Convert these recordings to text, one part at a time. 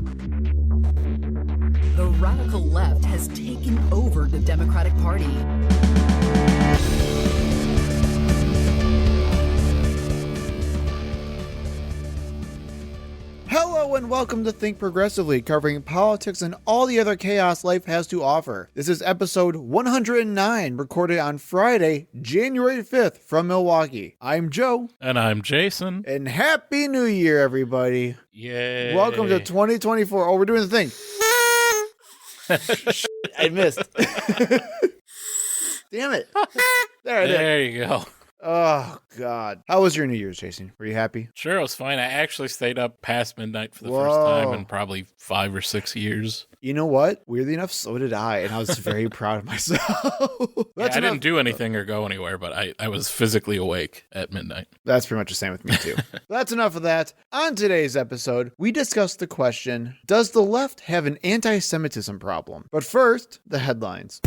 The radical left has taken over the Democratic Party. Hello and welcome to Think Progressively, covering politics and all the other chaos life has to offer. This is episode 109, recorded on Friday, January 5th from Milwaukee. I'm Joe. And I'm Jason. And Happy New Year, everybody. Yay. Welcome to 2024. Oh, we're doing the thing. I missed. Damn it. There I did. There you go. Oh, God. How was your New Year's, Jason? Were you happy? Sure, it was fine. I actually stayed up past midnight for the first time in probably 5 or 6 years. You know what? Weirdly enough, so did I, and I was very proud of myself. I didn't do anything or go anywhere, but I was physically awake at midnight. That's pretty much the same with me, too. That's enough of that. On today's episode, we discuss the question, does the left have an anti-Semitism problem? But first, the headlines.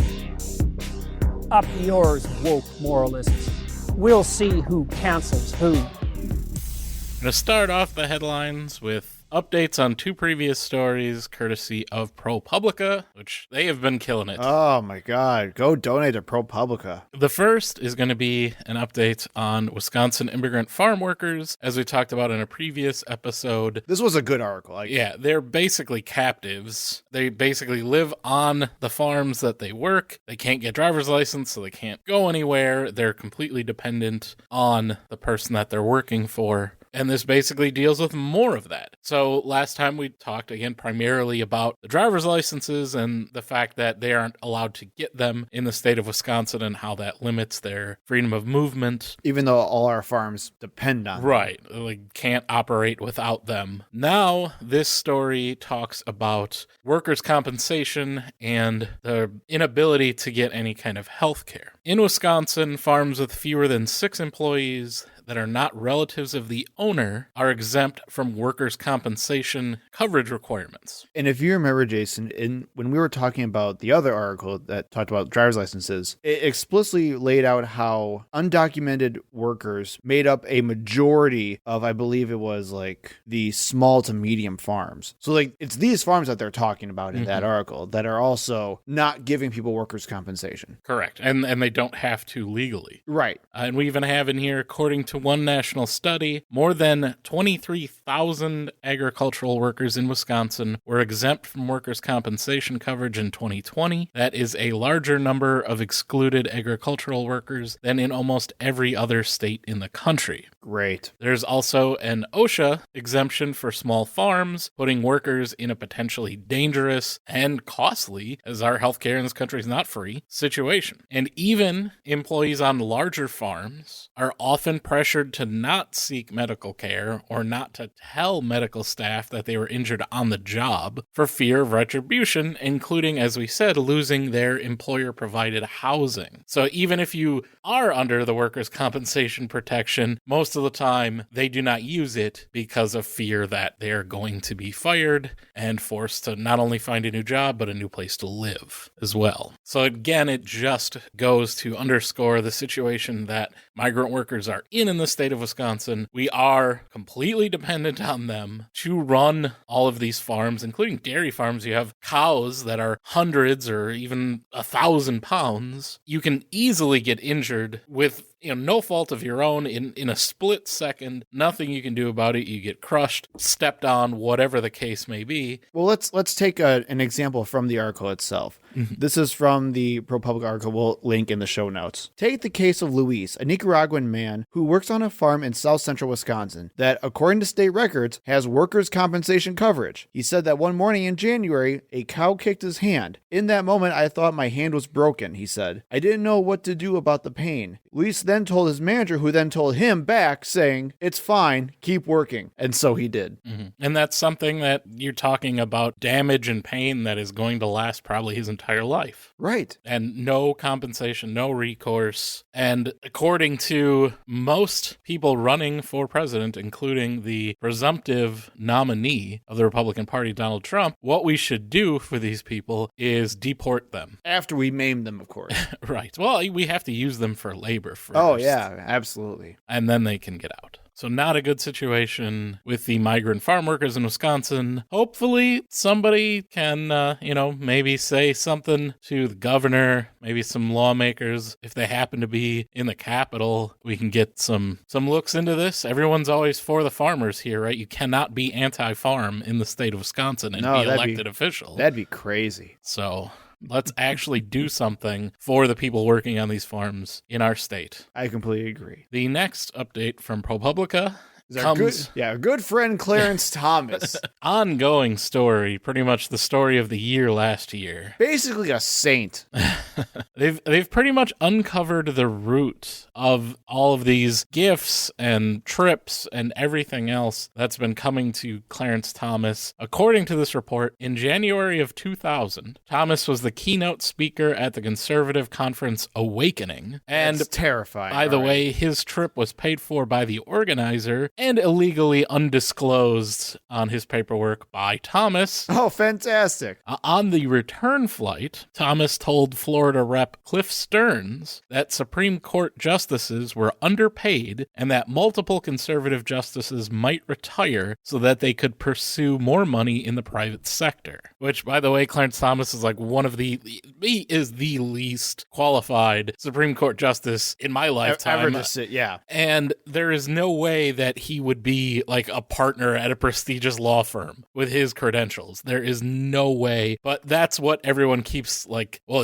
Up yours, woke moralists. We'll see who cancels who. I'm going to start off the headlines with updates on 2 previous stories, courtesy of ProPublica, which they have been killing it. Oh my God. Go donate to ProPublica. The first is going to be an update on Wisconsin immigrant farm workers, as we talked about in a previous episode. This was a good article. Yeah, they're basically captives. They basically live on the farms that they work. They can't get driver's license, so they can't go anywhere. They're completely dependent on the person that they're working for. And this basically deals with more of that. So last time we talked, again, primarily about the driver's licenses and the fact that they aren't allowed to get them in the state of Wisconsin and how that limits their freedom of movement. Even though all our farms depend on them. Right. Like, can't operate without them. Now, this story talks about workers' compensation and the inability to get any kind of health care. In Wisconsin, farms with fewer than 6 employees that are not relatives of the owner are exempt from workers' compensation coverage requirements. And if you remember, Jason, when we were talking about the other article that talked about driver's licenses, it explicitly laid out how undocumented workers made up a majority of, I believe it was like the small to medium farms. So like it's these farms that they're talking about in that article that are also not giving people workers' compensation. Correct. And they don't have to legally. Right. And we even have in here, according to one national study, more than 23,000 agricultural workers in Wisconsin were exempt from workers' compensation coverage in 2020. That is a larger number of excluded agricultural workers than in almost every other state in the country. Great. There's also an OSHA exemption for small farms, putting workers in a potentially dangerous and costly, as our healthcare in this country is not free, situation. And even employees on larger farms are often pressured to not seek medical care or not to tell medical staff that they were injured on the job for fear of retribution, including, as we said, losing their employer-provided housing. So even if you are under the workers' compensation protection, most of the time they do not use it because of fear that they are going to be fired and forced to not only find a new job, but a new place to live as well. So again, it just goes to underscore the situation that migrant workers are in the state of Wisconsin. We are completely dependent on them to run all of these farms, including dairy farms. You have cows that are hundreds or even 1,000 pounds. You can easily get injured with no fault of your own in a split second. Nothing you can do about it. You get crushed, stepped on, whatever the case may be. Well, let's take an example from the article itself. This is from the ProPublica article. We'll link in the show notes. Take the case of Luis, a Nicaraguan man who works on a farm in south central Wisconsin that, according to state records, has workers' compensation coverage. He said that one morning in January, a cow kicked his hand. In that moment, I thought my hand was broken, he said. I didn't know what to do about the pain. Luis then told his manager, who then told him back, saying, "It's fine, keep working." And so he did. And that's something that you're talking about, damage and pain that is going to last probably his entire life. Right. And no compensation, no recourse. And according to most people running for president, including the presumptive nominee of the Republican Party, Donald Trump, what we should do for these people is deport them. After we maim them, of course. Right. Well, we have to use them for labor first. Oh, yeah, absolutely. And then they can get out. So not a good situation with the migrant farm workers in Wisconsin. Hopefully somebody can, maybe say something to the governor, maybe some lawmakers. If they happen to be in the Capitol, we can get some looks into this. Everyone's always for the farmers here, right? You cannot be anti-farm in the state of Wisconsin and be elected official. That'd be crazy. So let's actually do something for the people working on these farms in our state. I completely agree. The next update from ProPublica our good friend Clarence Thomas. Ongoing story, pretty much the story of the year last year. Basically a saint. They've pretty much uncovered the root of all of these gifts and trips and everything else that's been coming to Clarence Thomas. According to this report, in January of 2000, Thomas was the keynote speaker at the conservative conference Awakening. And that's terrifying. By the way, his trip was paid for by the organizer and illegally undisclosed on his paperwork by Thomas. Oh, fantastic. On the return flight, Thomas told Florida Rep. Cliff Stearns that Supreme Court justices were underpaid and that multiple conservative justices might retire so that they could pursue more money in the private sector. Which, by the way, Clarence Thomas is he is the least qualified Supreme Court justice in my lifetime. Ever to sit, yeah. And there is no way that he would be like a partner at a prestigious law firm with his credentials. There is no way. But that's what everyone keeps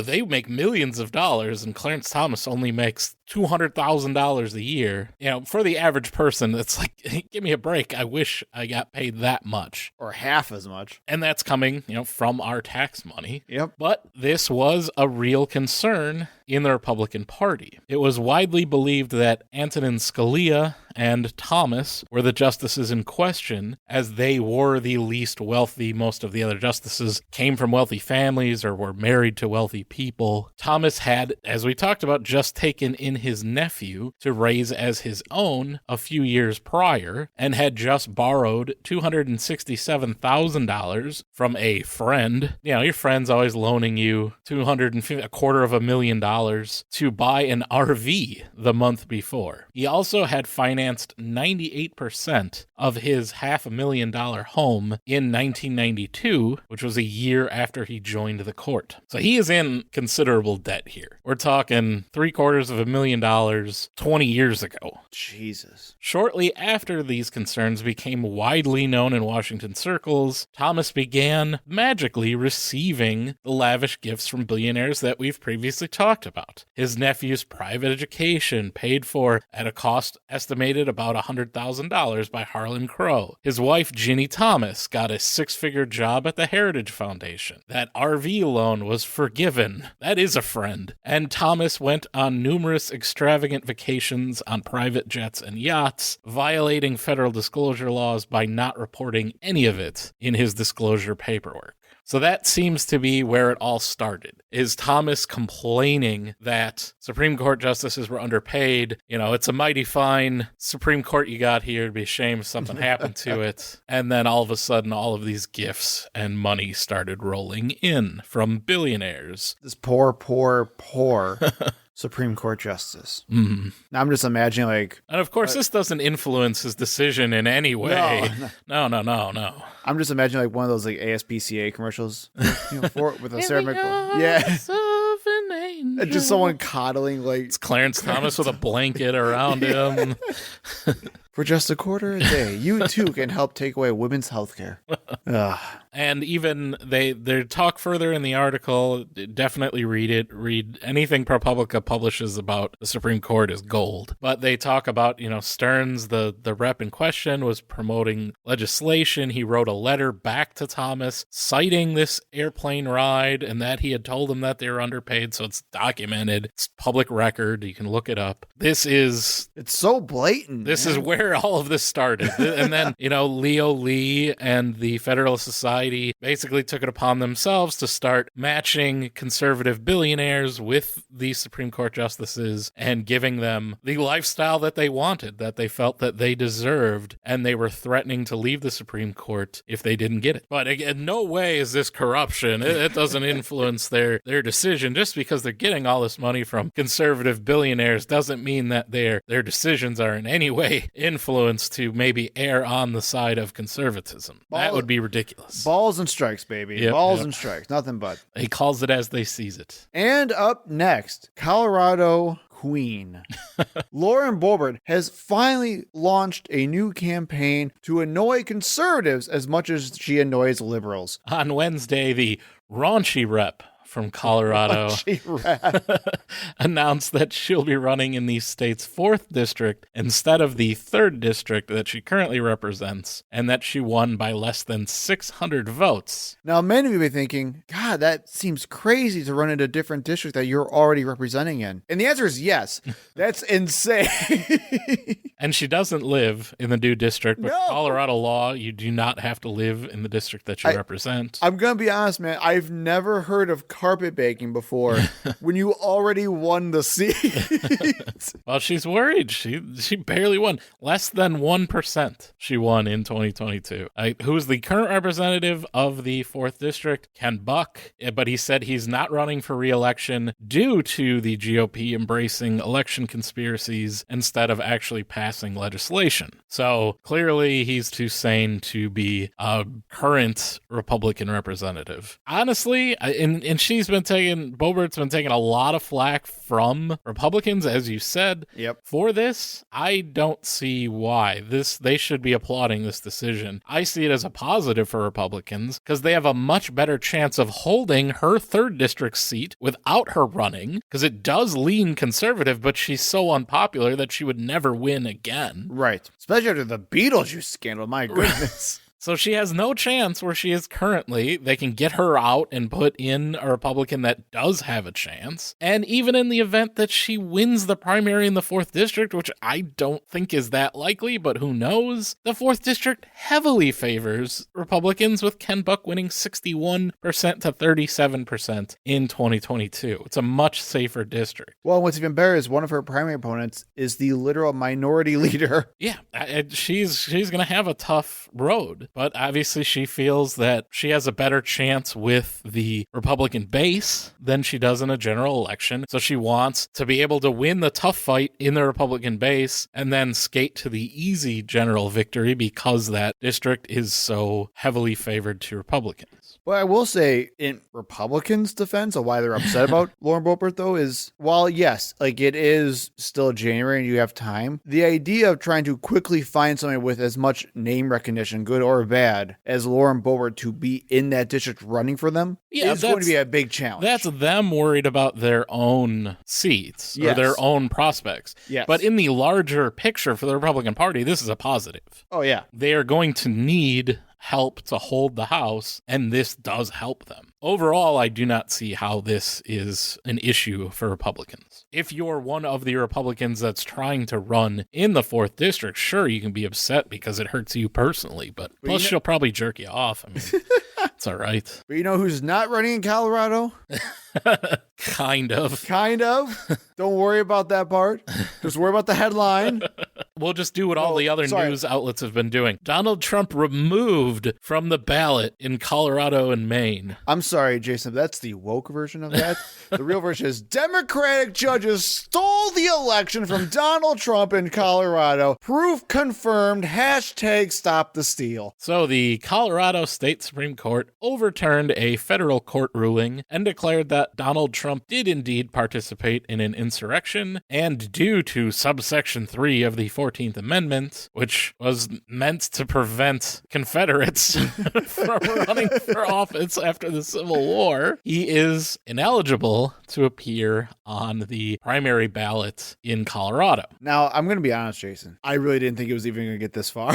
they make millions of dollars and Clarence Thomas only makes $200,000 a year. For the average person, it's like, give me a break. I wish I got paid that much. Or half as much. And that's coming, from our tax money. Yep. But this was a real concern in the Republican Party. It was widely believed that Antonin Scalia and Thomas were the justices in question, as they were the least wealthy. Most of the other justices came from wealthy families or were married to wealthy people. Thomas had, as we talked about, just taken in his nephew to raise as his own a few years prior and had just borrowed $267,000 from a friend. Your friend's always loaning you $250,000 to buy an RV the month before. He also had financed 98% of his $500,000 home in 1992, which was a year after he joined the court. So he is in considerable debt here. We're talking $750,000 20 years ago. Jesus. Shortly after these concerns became widely known in Washington circles, Thomas began magically receiving the lavish gifts from billionaires that we've previously talked about. His nephew's private education paid for at a cost estimated about $100,000 by Harlan Crow. His wife, Ginny Thomas, got a six-figure job at the Heritage Foundation. That RV loan was forgiven. That is a friend. And Thomas went on numerous extravagant vacations on private jets and yachts, violating federal disclosure laws by not reporting any of it in his disclosure paperwork. So that seems to be where it all started, is Thomas complaining that Supreme Court justices were underpaid. It's a mighty fine Supreme Court you got here. It'd be a shame if something happened to it. And then all of a sudden, all of these gifts and money started rolling in from billionaires. This poor Supreme Court justice. Mm. Now I'm just imagining and of course this doesn't influence his decision in any way. No. I'm just imagining one of those ASPCA commercials, with a ceremonial. Yeah. And just someone coddling it's Clarence Thomas with a blanket around him. For just $0.25 a day, you too can help take away women's health care. And even they talk further in the article. Definitely read it. Read anything ProPublica publishes about the Supreme Court is gold. But they talk about, Stearns, the rep in question, was promoting legislation. He wrote a letter back to Thomas citing this airplane ride and that he had told him that they were underpaid. So it's documented. It's public record. You can look it up. It's so blatant. This is where where all of this started. And then, Leo Lee and the Federalist Society basically took it upon themselves to start matching conservative billionaires with the Supreme Court justices and giving them the lifestyle that they wanted, that they felt that they deserved, and they were threatening to leave the Supreme Court if they didn't get it. But again, no way is this corruption. It doesn't influence their decision. Just because they're getting all this money from conservative billionaires doesn't mean that their decisions are in any way influenced to maybe err on the side of conservatism. That would be ridiculous. Balls and strikes, baby. Yep, Balls and strikes. Nothing but. He calls it as they sees it. And up next, Colorado Queen. Lauren Boebert has finally launched a new campaign to annoy conservatives as much as she annoys liberals. On Wednesday, the raunchy rep from Colorado announced that she'll be running in the state's 4th district instead of the 3rd district that she currently represents, and that she won by less than 600 votes. Now, many of you may be thinking, God, that seems crazy to run in a different district that you're already representing in. And the answer is yes. That's insane. And she doesn't live in the new district, but No. Colorado law, you do not have to live in the district that you represent. I'm going to be honest, man. I've never heard of carpet baking before when you already won the seat. Well, she's worried. She barely won. Less than 1% she won in 2022. Who's the current representative of the 4th district? Ken Buck. But he said he's not running for re-election due to the GOP embracing election conspiracies instead of actually passing legislation. So clearly he's too sane to be a current Republican representative. Honestly, and Boebert's been taking a lot of flack from Republicans, as you said. Yep. For this, I don't see why they should be applauding this decision. I see it as a positive for Republicans because they have a much better chance of holding her 3rd district seat without her running, because it does lean conservative, but she's so unpopular that she would never win again. Right. Especially after the Beetlejuice scandal. My goodness. So she has no chance where she is currently. They can get her out and put in a Republican that does have a chance. And even in the event that she wins the primary in the 4th district, which I don't think is that likely, but who knows, the 4th district heavily favors Republicans, with Ken Buck winning 61% to 37% in 2022. It's a much safer district. Well, what's even better is one of her primary opponents is the literal minority leader. Yeah, she's going to have a tough road. But obviously she feels that she has a better chance with the Republican base than she does in a general election. So she wants to be able to win the tough fight in the Republican base and then skate to the easy general victory because that district is so heavily favored to Republicans. What I will say in Republicans' defense of why they're upset about Lauren Boebert, though, is while, yes, like it is still January and you have time, the idea of trying to quickly find somebody with as much name recognition, good or bad, as Lauren Boebert to be in that district running for them is going to be a big challenge. That's them worried about their own seats or their own prospects. Yes. But in the larger picture for the Republican Party, this is a positive. Oh, yeah. They are going to need help to hold the House, and this does help them. Overall, I do not see how this is an issue for Republicans. If you're one of the Republicans that's trying to run in the 4th district, sure, you can be upset because it hurts you personally, but plus she'll probably jerk you off. I mean, it's all right. But you know who's not running in Colorado? Kind of. Kind of. Don't worry about that part. Just worry about the headline. We'll just do what all the other news outlets have been doing. Donald Trump removed from the ballot in Colorado and Maine. I'm sorry, Jason, that's the woke version of that. The real version is Democratic judges stole the election from Donald Trump in Colorado. Proof confirmed. Hashtag stop the steal. So the Colorado State Supreme Court overturned a federal court ruling and declared that Donald Trump did indeed participate in an insurrection, and due to subsection 3 of the 14th Amendment, which was meant to prevent Confederates from running for office after the Civil War, he is ineligible to appear on the primary ballot in Colorado. Now, I'm going to be honest, Jason. I really didn't think it was even going to get this far.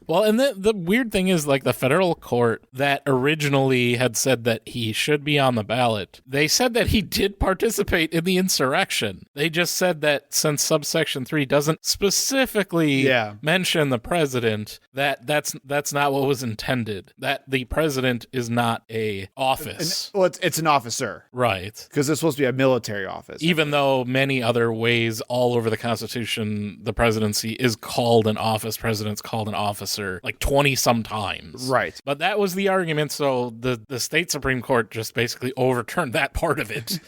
Well, and the weird thing is, like, the federal court that originally had said that he should be on the ballot, they said that he did participate in the insurrection. They just said that since subsection 3 doesn't specifically mention the president, that's not what was intended. That the president is not a office. It's an officer. Right. Because it's supposed to be a military office. Even though many other ways all over the Constitution, the presidency is called an office, president's called an officer, like 20 some times. Right. But that was the argument, so the state Supreme Court just basically overturned that part of it.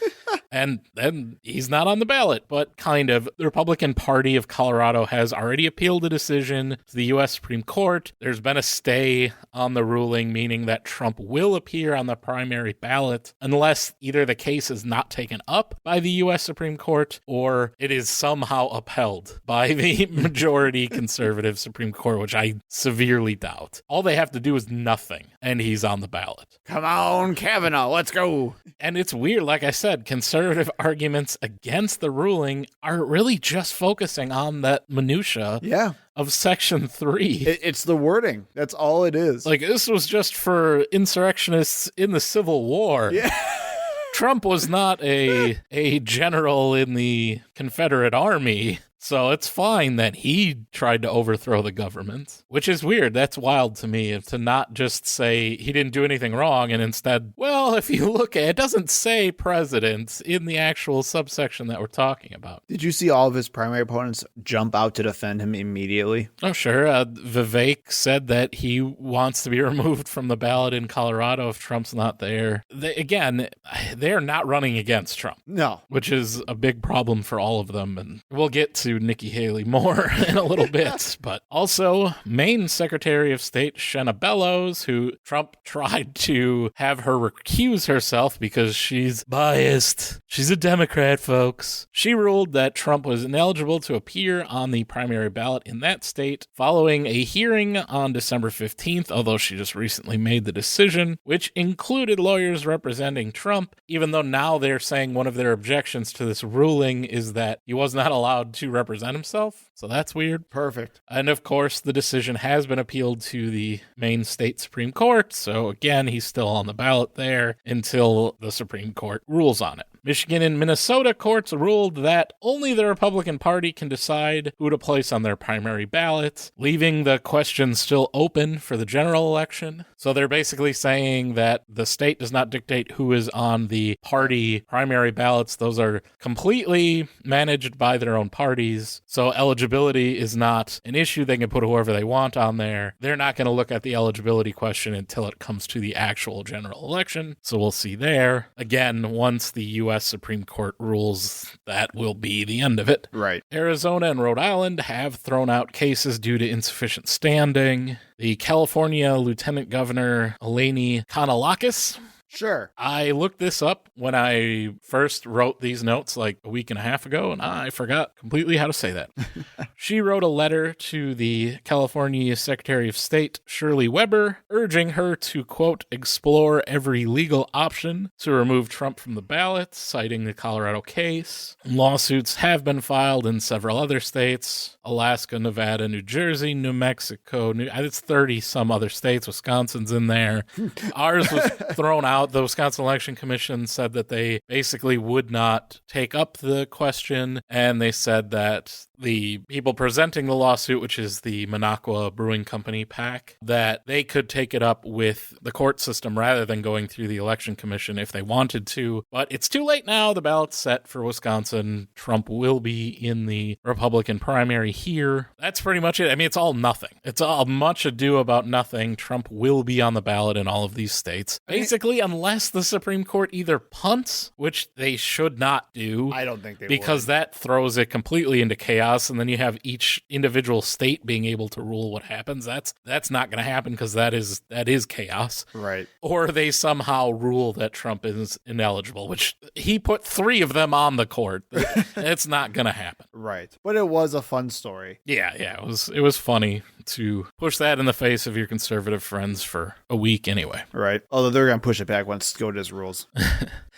And then he's not on the ballot, but kind of. The Republican Party of Colorado has already appealed a decision to the U.S. Supreme Court. There's been a stay on the ruling, meaning that Trump will appear on the primary ballot unless either the case is not taken up by the U.S. Supreme Court or it is somehow upheld by the majority conservative Supreme Court, which I severely doubt. All they have to do is nothing, and he's on the ballot. Come on, Kavanaugh, let's go. And it's weird, like I said, conservative arguments against the ruling are really just focusing on that minutia of Section 3. It's the wording. That's all it is. Like, this was just for insurrectionists in the Civil War. Yeah. Trump was not a general in the Confederate Army. So it's fine that he tried to overthrow the government, which is weird. That's wild to me, to not just say he didn't do anything wrong and instead, well, if you look at it, it doesn't say president in the actual subsection that we're talking about. Did you see all of his primary opponents jump out to defend him immediately? Oh, sure. Vivek said that he wants to be removed from the ballot in Colorado if Trump's not there. They're not running against Trump. No. Which is a big problem for all of them. And we'll get to Nikki Haley more in a little bit. But also, Maine Secretary of State Shenna Bellows, who Trump tried to have her recuse herself because she's biased. She's a Democrat, folks. She ruled that Trump was ineligible to appear on the primary ballot in that state following a hearing on December 15th, although she just recently made the decision, which included lawyers representing Trump, even though now they're saying one of their objections to this ruling is that he was not allowed to represent himself. So that's weird. Perfect. And of course, the decision has been appealed to the Maine State Supreme Court. So again, he's still on the ballot there until the Supreme Court rules on it. Michigan and Minnesota courts ruled that only the Republican Party can decide who to place on their primary ballot, leaving the question still open for the general election. So they're basically saying that the state does not dictate who is on the party primary ballots. Those are completely managed by their own parties. So eligibility is not an issue. They can put whoever they want on there. They're not going to look at the eligibility question until it comes to the actual general election. So we'll see there. Again, once the U.S. Supreme Court rules, that will be the end of it. Right. Arizona and Rhode Island have thrown out cases due to insufficient standing. The California Lieutenant Governor Eleni Kanalakis. Sure. I looked this up when I first wrote these notes like a week and a half ago, and I forgot completely how to say that. She wrote a letter to the California Secretary of State, Shirley Weber, urging her to, quote, explore every legal option to remove Trump from the ballot, citing the Colorado case. Lawsuits have been filed in several other states, Alaska, Nevada, New Jersey, New Mexico, it's 30 some other states, Wisconsin's in there. Ours was thrown out. The Wisconsin Election Commission said that they basically would not take up the question, and they said that the people presenting the lawsuit, which is the Minocqua Brewing Company PAC, that they could take it up with the court system rather than going through the election commission if they wanted to. But it's too late now. The ballot's set for Wisconsin. Trump will be in the Republican primary here. That's pretty much it. I mean, it's all nothing. It's all much ado about nothing. Trump will be on the ballot in all of these states. Basically, unless the Supreme Court either punts, which they should not do. I don't think they because would. That throws it completely into chaos. And then you have each individual state being able to rule what happens. That's not going to happen because that is chaos. Right. Or they somehow rule that Trump is ineligible, which he put 3 of them on the court. It's not going to happen. Right. But it was a fun story. Yeah, it was funny to push that in the face of your conservative friends for a week anyway. Right. Although they're going to push it back once SCOTUS rules.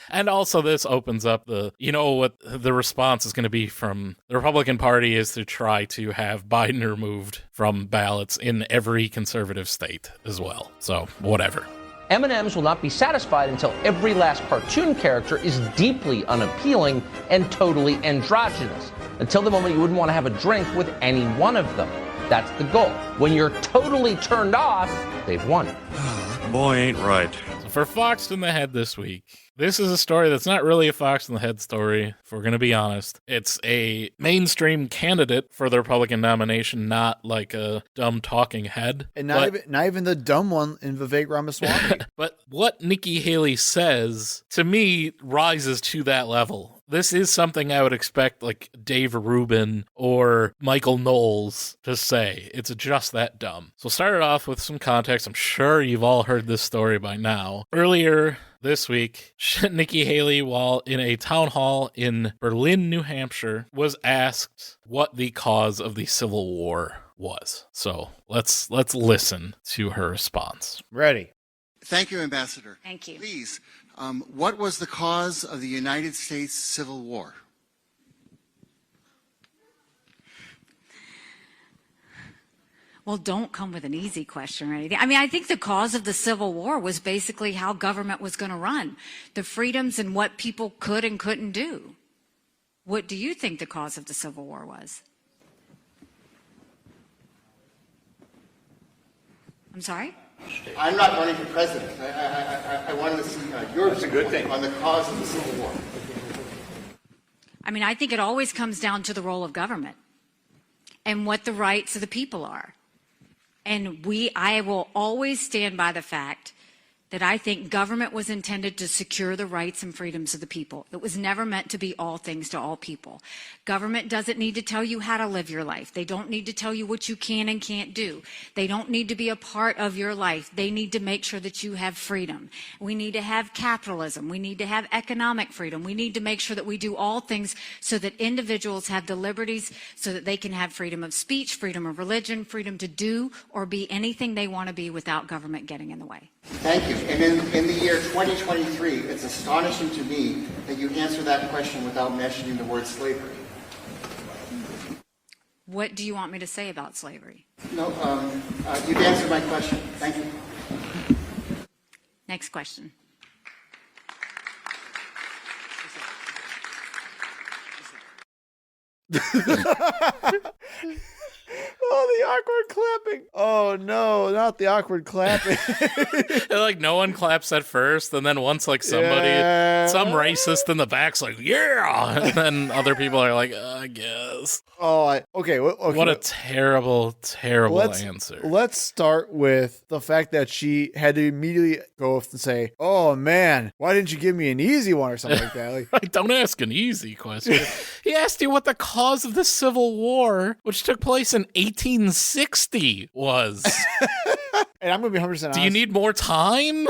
And also this opens up what the response is going to be from the Republican Party is to try to have Biden removed from ballots in every conservative state as well. So whatever. M&Ms will not be satisfied until every last cartoon character is deeply unappealing and totally androgynous. Until the moment you wouldn't want to have a drink with any one of them. That's the goal. When you're totally turned off, they've won. Boy ain't right. So for Foxed in the Head this week, this is a story that's not really a Fox in the Head story, if we're going to be honest. It's a mainstream candidate for the Republican nomination, not like a dumb talking head. And not even the dumb one in Vivek Ramaswamy. But what Nikki Haley says, to me, rises to that level. This is something I would expect like Dave Rubin or Michael Knowles to say. It's just that dumb. So start it off with some context. I'm sure you've all heard this story by now. Earlier this week, Nikki Haley, while in a town hall in Berlin, New Hampshire, was asked what the cause of the Civil War was. So let's listen to her response. Ready. Thank you, Ambassador. Thank you. Please, what was the cause of the United States Civil War? Well, don't come with an easy question or anything. I mean, I think the cause of the Civil War was basically how government was going to run, the freedoms and what people could and couldn't do. What do you think the cause of the Civil War was? I'm sorry? I'm not running for president. I wanted to see your view on the cause of the Civil War. I mean, I think it always comes down to the role of government and what the rights of the people are. And I will always stand by the fact that I think government was intended to secure the rights and freedoms of the people. It was never meant to be all things to all people. Government doesn't need to tell you how to live your life. They don't need to tell you what you can and can't do. They don't need to be a part of your life. They need to make sure that you have freedom. We need to have capitalism. We need to have economic freedom. We need to make sure that we do all things so that individuals have the liberties so that they can have freedom of speech, freedom of religion, freedom to do or be anything they want to be without government getting in the way. Thank you. And in the year 2023, it's astonishing to me that you answer that question without mentioning the word slavery. What do you want me to say about slavery? No, you've answered my question. Thank you. Next question. Oh, the awkward clapping. Oh, no, not the awkward clapping. Like, no one claps at first, and then once, like, some racist in the back's like, yeah! And then other people are like, I guess. Oh, okay. What a terrible, terrible answer. Let's start with the fact that she had to immediately go and say, oh, man, why didn't you give me an easy one or something like that? Like, Don't ask an easy question. He asked you what the cause of the Civil War, which took place in 1860, was. And I'm going to be 100% honest. Do you need more time?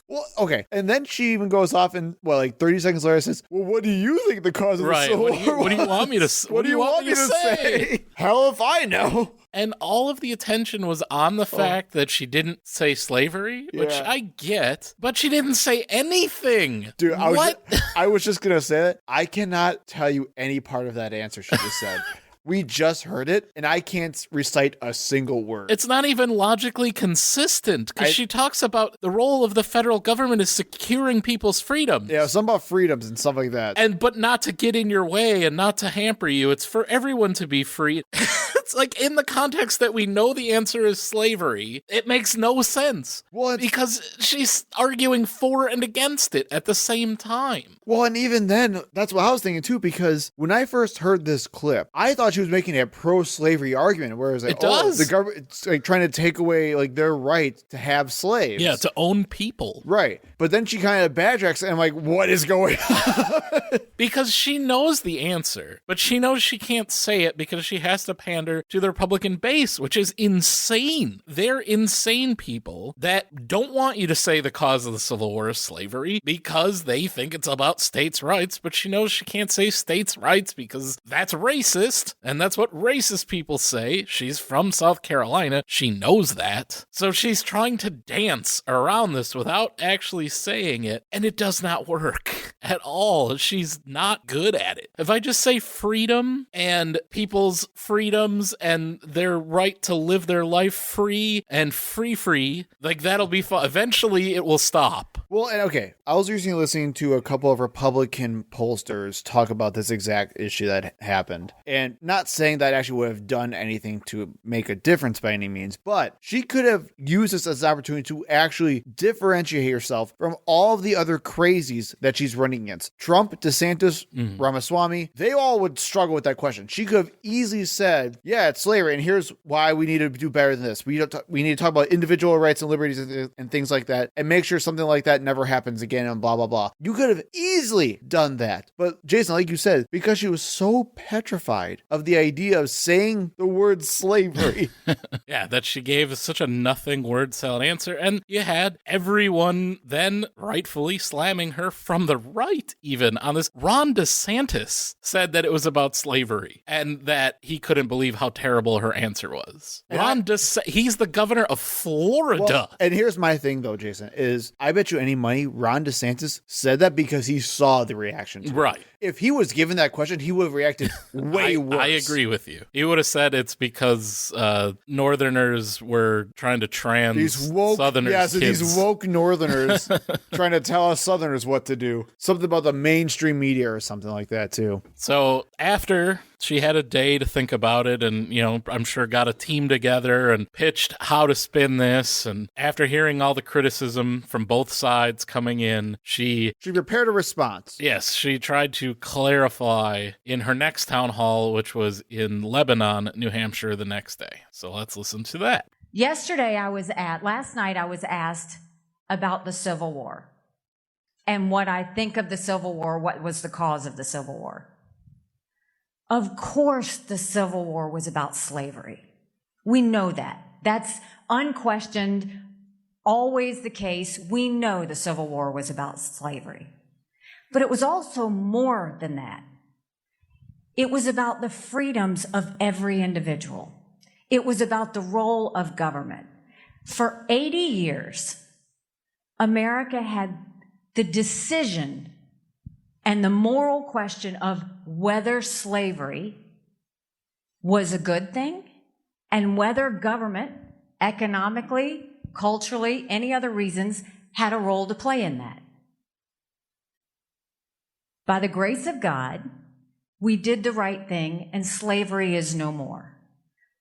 Well, okay. And then she even goes off and, 30 seconds later says, well, what do you think the cause of the Civil War was? What do you want me to What do you want me to say? Hell if I know. And all of the attention was on the fact that she didn't say slavery, which I get, but she didn't say anything. Dude, I was just going to say that. I cannot tell you any part of that answer she just said. We just heard it, and I can't recite a single word. It's not even logically consistent, because she talks about the role of the federal government is securing people's freedoms. Yeah, something about freedoms and stuff like that. But not to get in your way and not to hamper you. It's for everyone to be free. It's like, in the context that we know the answer is slavery, it makes no sense. Well, because she's arguing for and against it at the same time. Well, and even then, that's what I was thinking too, because when I first heard this clip, I thought she was making a pro-slavery argument, whereas like, the government, it's like trying to take away like their right to have slaves. Yeah, to own people. Right. But then she kind of backtracks and I'm like, what is going on? Because she knows the answer, but she knows she can't say it because she has to pander answer to the Republican base, which is insane. They're insane people that don't want you to say the cause of the Civil War is slavery because they think it's about states' rights, but she knows she can't say states' rights because that's racist, and that's what racist people say. She's from South Carolina. She knows that. So she's trying to dance around this without actually saying it, and it does not work at all. She's not good at it. If I just say freedom and people's freedoms and their right to live their life free and free, like that'll be fun. Eventually it will stop. Well, and okay, I was recently listening to a couple of Republican pollsters talk about this exact issue that happened. And not saying that actually would have done anything to make a difference by any means, but she could have used this as an opportunity to actually differentiate herself from all of the other crazies that she's running against. Trump, DeSantis, Ramaswamy, they all would struggle with that question. She could have easily said, yeah, it's slavery, and here's why we need to do better than this. We need to talk about individual rights and liberties and things like that, and make sure something like that never happens again and blah, blah, blah. You could have easily done that. But Jason, like you said, because she was so petrified of the idea of saying the word slavery. Yeah, that she gave such a nothing word salad answer. And you had everyone then rightfully slamming her from the right, even on this. Ron DeSantis said that it was about slavery and that he couldn't believe how terrible her answer was. He's the governor of Florida. Well, and here's my thing, though, Jason, is I bet you any money Ron DeSantis said that because he saw the reaction to it. Right. If he was given that question, he would have reacted way worse. I agree with you. He would have said it's because Northerners were trying to trans these woke Southerners. Yeah, so kids. these woke Northerners trying to tell us Southerners what to do. Something about the mainstream media or something like that, too. So after she had a day to think about it and, I'm sure got a team together and pitched how to spin this. And after hearing all the criticism from both sides coming in, she prepared a response. Yes, she tried to clarify in her next town hall, which was in Lebanon, New Hampshire, the next day. So let's listen to that. Last night I was asked about the Civil War and what I think of the Civil War, what was the cause of the Civil War. Of course, the Civil War was about slavery. We know that. That's unquestioned, always the case. We know the Civil War was about slavery. But it was also more than that. It was about the freedoms of every individual. It was about the role of government. For 80 years, America had the decision and the moral question of whether slavery was a good thing and whether government, economically, culturally, any other reasons, had a role to play in that. By the grace of God, we did the right thing and slavery is no more.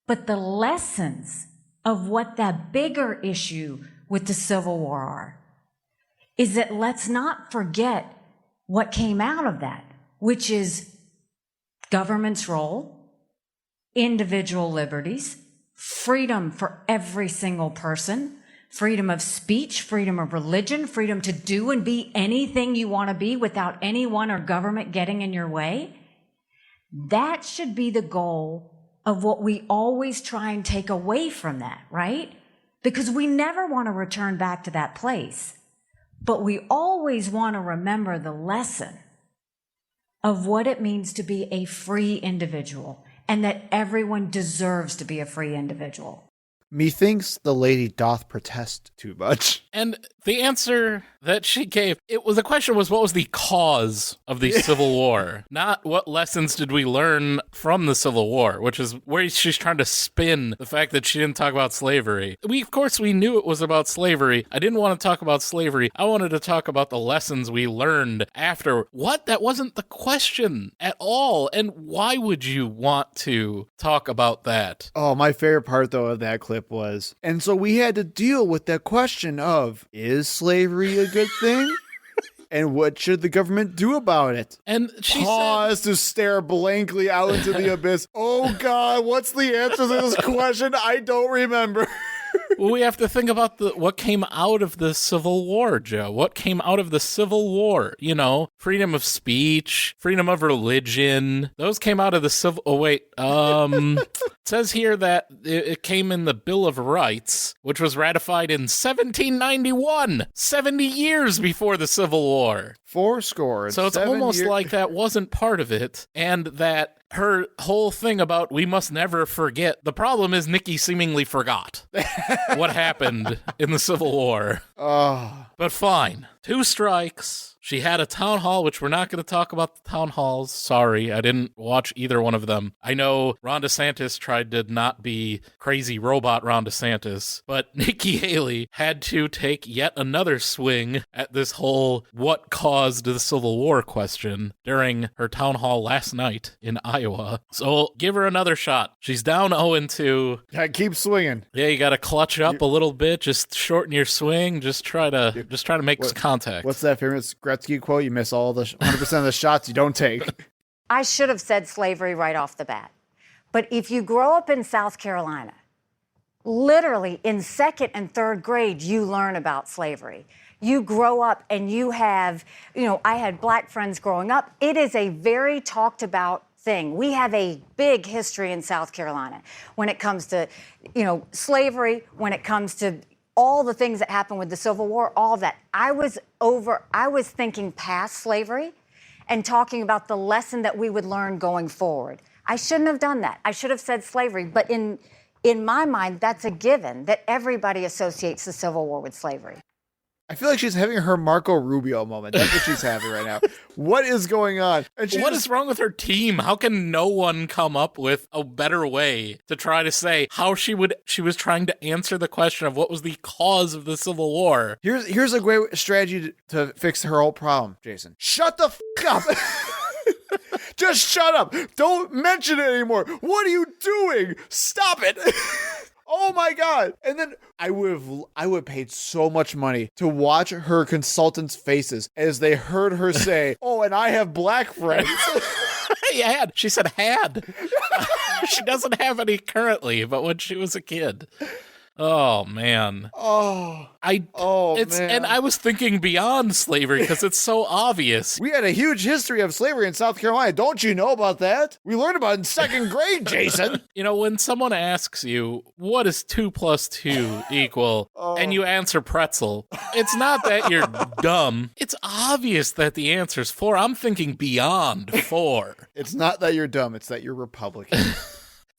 But the lessons of what that bigger issue with the Civil War are is that let's not forget what came out of that, which is government's role, individual liberties, freedom for every single person, freedom of speech, freedom of religion, freedom to do and be anything you want to be without anyone or government getting in your way. That should be the goal of what we always try and take away from that, right? Because we never want to return back to that place. But we always want to remember the lesson of what it means to be a free individual and that everyone deserves to be a free individual. Methinks the lady doth protest too much. And the answer that she gave, the question was, what was the cause of the Civil War? Not what lessons did we learn from the Civil War, which is where she's trying to spin the fact that she didn't talk about slavery. Of course, we knew it was about slavery. I didn't want to talk about slavery. I wanted to talk about the lessons we learned after. What? That wasn't the question at all. And why would you want to talk about that? Oh, my favorite part, though, of that clip was, and so we had to deal with that question of, is slavery a good thing? And what should the government do about it? And she paused to stare blankly out into the abyss. Oh God, what's the answer to this question? I don't remember. Well, we have to think about what came out of the Civil War, Joe. What came out of the Civil War? You know, freedom of speech, freedom of religion. Those came out of the Civil... Oh, wait. It says here that it came in the Bill of Rights, which was ratified in 1791, 70 years before the Civil War. 70. So it's almost like that wasn't part of it, and that her whole thing about we must never forget. The problem is Nikki seemingly forgot what happened in the Civil War. Oh. But fine. 2 strikes. She had a town hall, which we're not going to talk about the town halls. Sorry, I didn't watch either one of them. I know Ron DeSantis tried to not be crazy robot Ron DeSantis, but Nikki Haley had to take yet another swing at this whole what caused the Civil War question during her town hall last night in Iowa. So give her another shot. She's down 0-2. Yeah, keep swinging. Yeah, you got to clutch up a little bit. Just shorten your swing. Just try to make contact. What's that famous Gretzky quote? You miss all the 100% of the shots you don't take. I should have said slavery right off the bat. But if you grow up in South Carolina, literally in 2nd and 3rd grade, you learn about slavery. You grow up and you have, I had black friends growing up. It is a very talked about thing. We have a big history in South Carolina when it comes to, slavery, when it comes to all the things that happened with the Civil War, all of that. I was thinking past slavery and talking about the lesson that we would learn going forward. I shouldn't have done that. I should have said slavery. But in my mind, that's a given that everybody associates the Civil War with slavery. I feel like she's having her Marco Rubio moment. That's what she's having right now. What is going on? And what is wrong with her team? How can no one come up with a better way to try to say how she was trying to answer the question of what was the cause of the Civil War? Here's a great strategy to fix her whole problem, Jason. Shut the up. Just shut up. Don't mention it anymore. What are you doing? Stop it. Oh my God. And then I would have paid so much money to watch her consultants' faces as they heard her say, oh, and I have black friends. She said had. She doesn't have any currently, but when she was a kid. Oh, man. Man. And I was thinking beyond slavery because it's so obvious. We had a huge history of slavery in South Carolina. Don't you know about that? We learned about it in 2nd grade, Jason. When someone asks you, what is 2 + 2 equal, and you answer pretzel, it's not that you're dumb. It's obvious that the answer's 4. I'm thinking beyond 4. It's not that you're dumb. It's that you're Republican.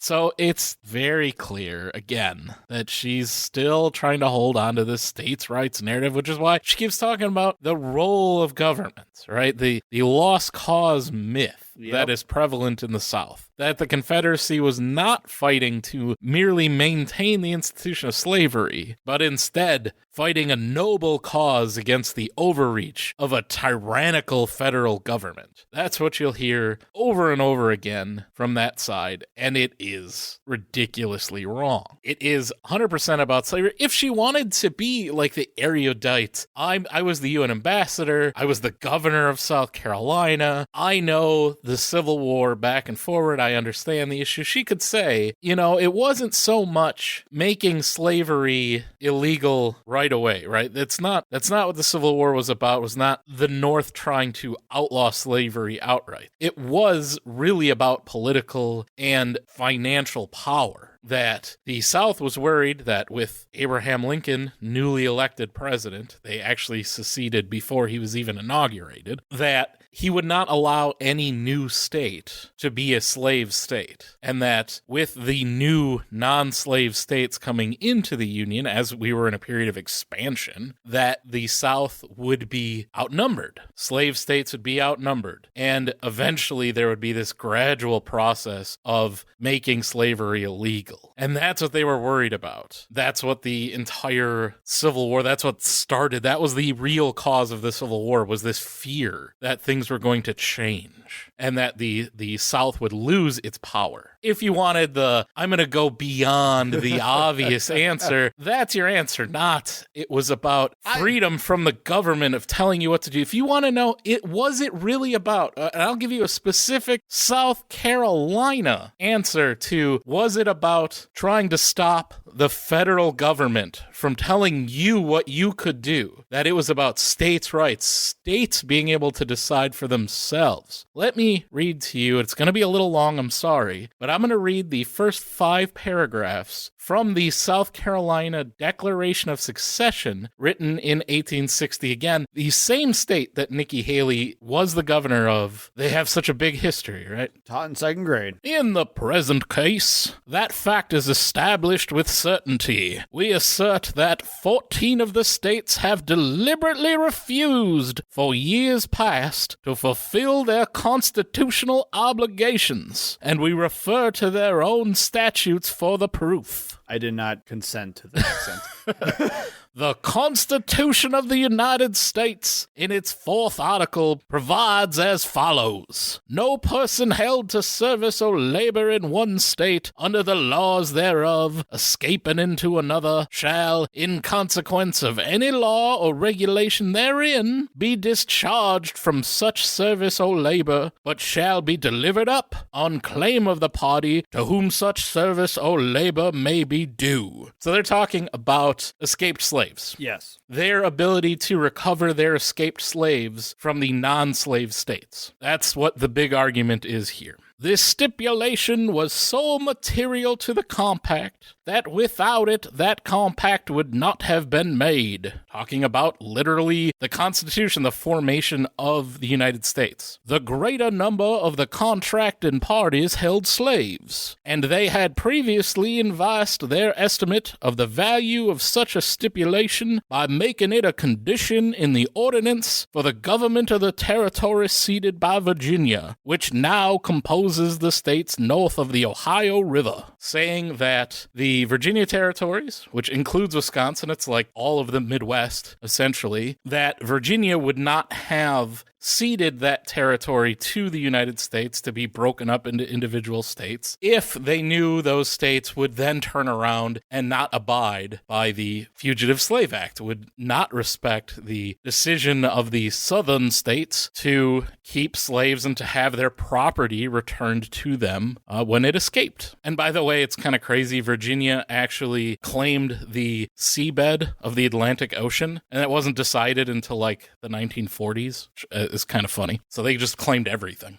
So it's very clear, again, that she's still trying to hold on to this states' rights narrative, which is why she keeps talking about the role of government, right? The lost cause myth that is prevalent in the South. That the Confederacy was not fighting to merely maintain the institution of slavery, but instead fighting a noble cause against the overreach of a tyrannical federal government. That's what you'll hear over and over again from that side, and it is ridiculously wrong. It is 100% about slavery. If she wanted to be like the erudite, I was the UN ambassador, I was the governor of South Carolina, I know the Civil War back and forward, I understand the issue. She could say, it wasn't so much making slavery illegal right away, right? That's not what the Civil War was about. It was not the North trying to outlaw slavery outright. It was really about political and financial power. That the South was worried that with Abraham Lincoln, newly elected president, they actually seceded before he was even inaugurated, that he would not allow any new state to be a slave state. And that with the new non-slave states coming into the Union, as we were in a period of expansion, that the South would be outnumbered. Slave states would be outnumbered. And eventually there would be this gradual process of making slavery illegal. And that's what they were worried about. That's what the entire Civil War, that's what started. That was the real cause of the Civil War, was this fear that things were going to change and that the South would lose its power. If you wanted I'm going to go beyond the obvious answer, that's your answer. Not, it was about freedom from the government of telling you what to do. If you want to know, was it really about, and I'll give you a specific South Carolina answer to, was it about trying to stop the federal government from telling you what you could do, that it was about states' rights, states being able to decide for themselves. Let me read to you. It's going to be a little long, I'm sorry, but I'm going to read the first 5 paragraphs from the South Carolina Declaration of Succession, written in 1860. Again, the same state that Nikki Haley was the governor of. They have such a big history, right? Taught in 2nd grade. In the present case, that fact is established with certainty. We assert that 14 of the states have deliberately refused for years past to fulfill their constitutional obligations, and we refer to their own statutes for the proof. I did not consent to the accent. The Constitution of the United States, in its 4th article, provides as follows. No person held to service or labor in one state under the laws thereof, escaping into another, shall, in consequence of any law or regulation therein, be discharged from such service or labor, but shall be delivered up on claim of the party to whom such service or labor may be due. So they're talking about escaped slaves. Yes. Their ability to recover their escaped slaves from the non-slave states. That's what the big argument is here. This stipulation was so material to the compact that without it, that compact would not have been made. Talking about literally the Constitution, the formation of the United States. The greater number of the contracting parties held slaves, and they had previously advanced their estimate of the value of such a stipulation by making it a condition in the ordinance for the government of the territory ceded by Virginia, which now composes the states north of the Ohio River, saying that the Virginia territories, which includes Wisconsin, it's like all of the Midwest, essentially, that Virginia would not have ceded that territory to the United States to be broken up into individual states if they knew those states would then turn around and not abide by the Fugitive Slave Act, would not respect the decision of the southern states to keep slaves and to have their property returned to them when it escaped. And by the way, it's kind of crazy. Virginia actually claimed the seabed of the Atlantic Ocean, and it wasn't decided until like the 1940s, which is kind of funny. So they just claimed everything.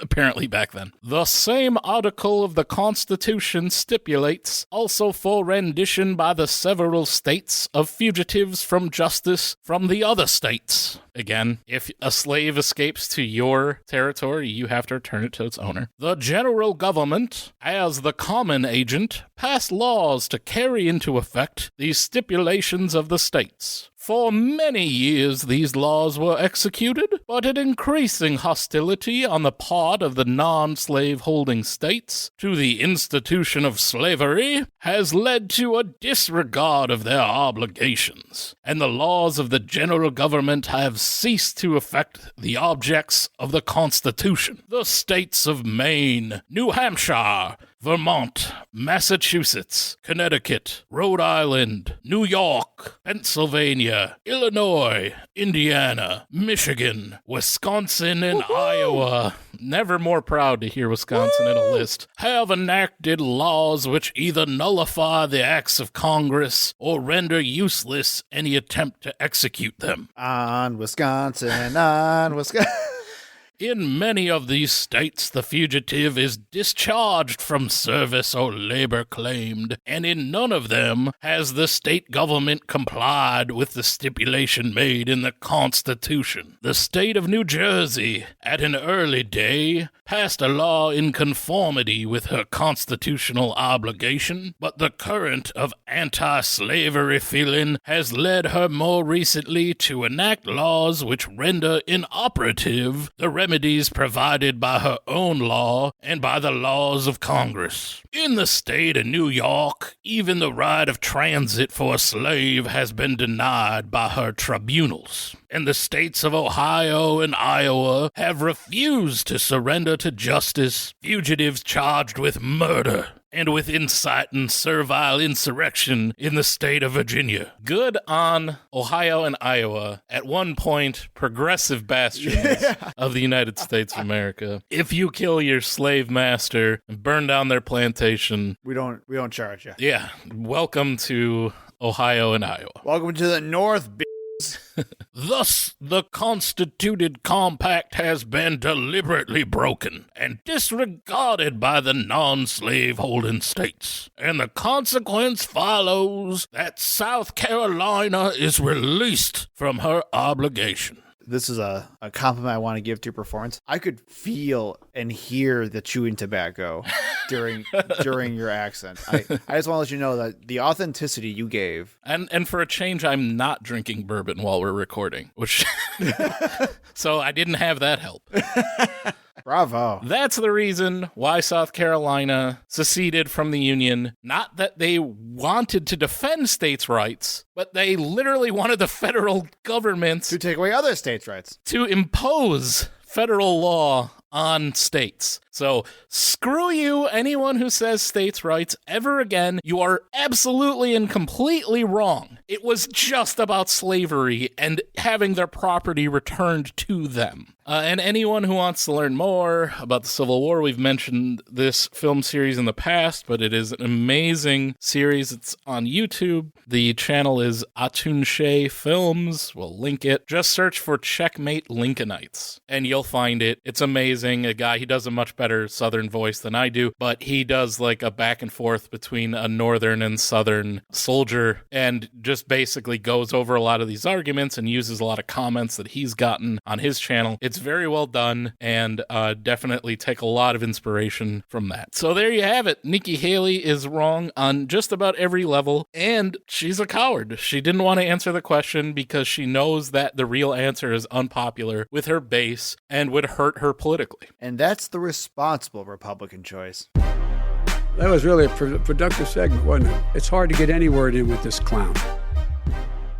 Apparently back then. The same article of the Constitution stipulates also for rendition by the several states of fugitives from justice from the other states. Again, if a slave escapes to your territory, you have to return it to its owner. The general government, as the common agent, passed laws to carry into effect these stipulations of the states. For many years these laws were executed, but an increasing hostility on the part of the non-slave holding states to the institution of slavery has led to a disregard of their obligations, and the laws of the general government have ceased to affect the objects of the Constitution. The states of Maine, New Hampshire, Vermont, Massachusetts, Connecticut, Rhode Island, New York, Pennsylvania, Illinois, Indiana, Michigan, Wisconsin, and Iowa. Never more proud to hear Wisconsin in a list. Have enacted laws which either nullify the acts of Congress or render useless any attempt to execute them. On Wisconsin, on Wisconsin. In many of these states, the fugitive is discharged from service or labor claimed, and in none of them has the state government complied with the stipulation made in the Constitution. The state of New Jersey, at an early day, passed a law in conformity with her constitutional obligation, but the current of anti-slavery feeling has led her more recently to enact laws which render inoperative the remedies provided by her own law and by the laws of Congress. In the state of New York, even the right of transit for a slave has been denied by her tribunals, and the states of Ohio and Iowa have refused to surrender to justice fugitives charged with murder and with inciting servile insurrection in the state of Virginia. Good on Ohio and Iowa, at one point progressive bastions of the United States of America. If you kill your slave master and burn down their plantation, We don't charge you. yeah, welcome to Ohio and Iowa. Welcome to the North, Thus, the constituted compact has been deliberately broken and disregarded by the non-slave holding states. And the consequence follows that South Carolina is released from her obligation. This is a compliment I want to give to your performance. I could feel and hear the chewing tobacco during your accent. I just want to let you know that the authenticity you gave. And for a change, I'm not drinking bourbon while we're recording, which so I didn't have that help. Bravo. That's the reason why South Carolina seceded from the Union. Not that they wanted to defend states' rights, but they literally wanted the federal government To take away other states' rights. to impose federal law on states. So screw you, anyone who says states' rights ever again. You are absolutely and completely wrong. It was just about slavery and having their property returned to them. And anyone who wants to learn more about the Civil War, we've mentioned this film series in the past, but it is an amazing series. It's on YouTube. The channel is Atunshe Films. We'll link it. Just search for Checkmate Lincolnites, and you'll find it. It's amazing. A guy, he does a much better Southern voice than I do, but he does like a back and forth between a Northern and Southern soldier, and just basically goes over a lot of these arguments and uses a lot of comments that he's gotten on his channel. It's very well done, and definitely take a lot of inspiration from that. So there you have it. Nikki Haley is wrong on just about every level, and she's a coward. She didn't want to answer the question because she knows that the real answer is unpopular with her base and would hurt her politically. And that's the responsible Republican choice. That was really a productive segment, wasn't it? It's hard to get any word in with this clown.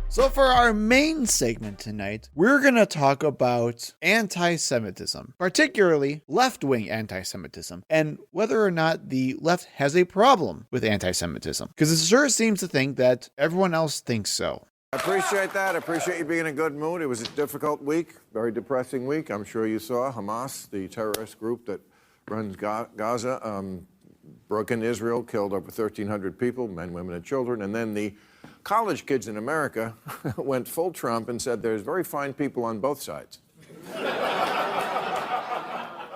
So for our main segment tonight, we're going to talk about anti-Semitism, particularly left-wing anti-Semitism, and whether or not the left has a problem with anti-Semitism, because it sure seems to think that everyone else thinks so. I appreciate that. I appreciate you being in a good mood. It was a difficult week, very depressing week. I'm sure you saw Hamas, the terrorist group that runs Gaza, broke into Israel, killed over 1,300 people, men, women, and children, and then the college kids in America went full Trump and said there's very fine people on both sides.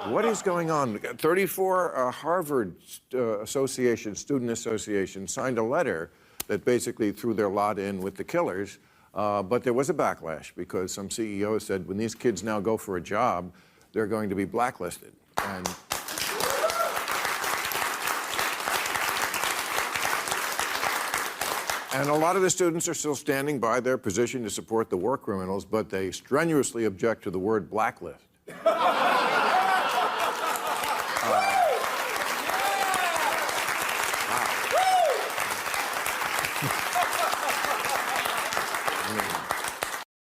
What is going on? 34 Harvard student association signed a letter that basically threw their lot in with the killers, but there was a backlash because some CEO said when these kids now go for a job, they're going to be blacklisted. And a lot of the students are still standing by their position to support the war criminals, but they strenuously object to the word blacklist.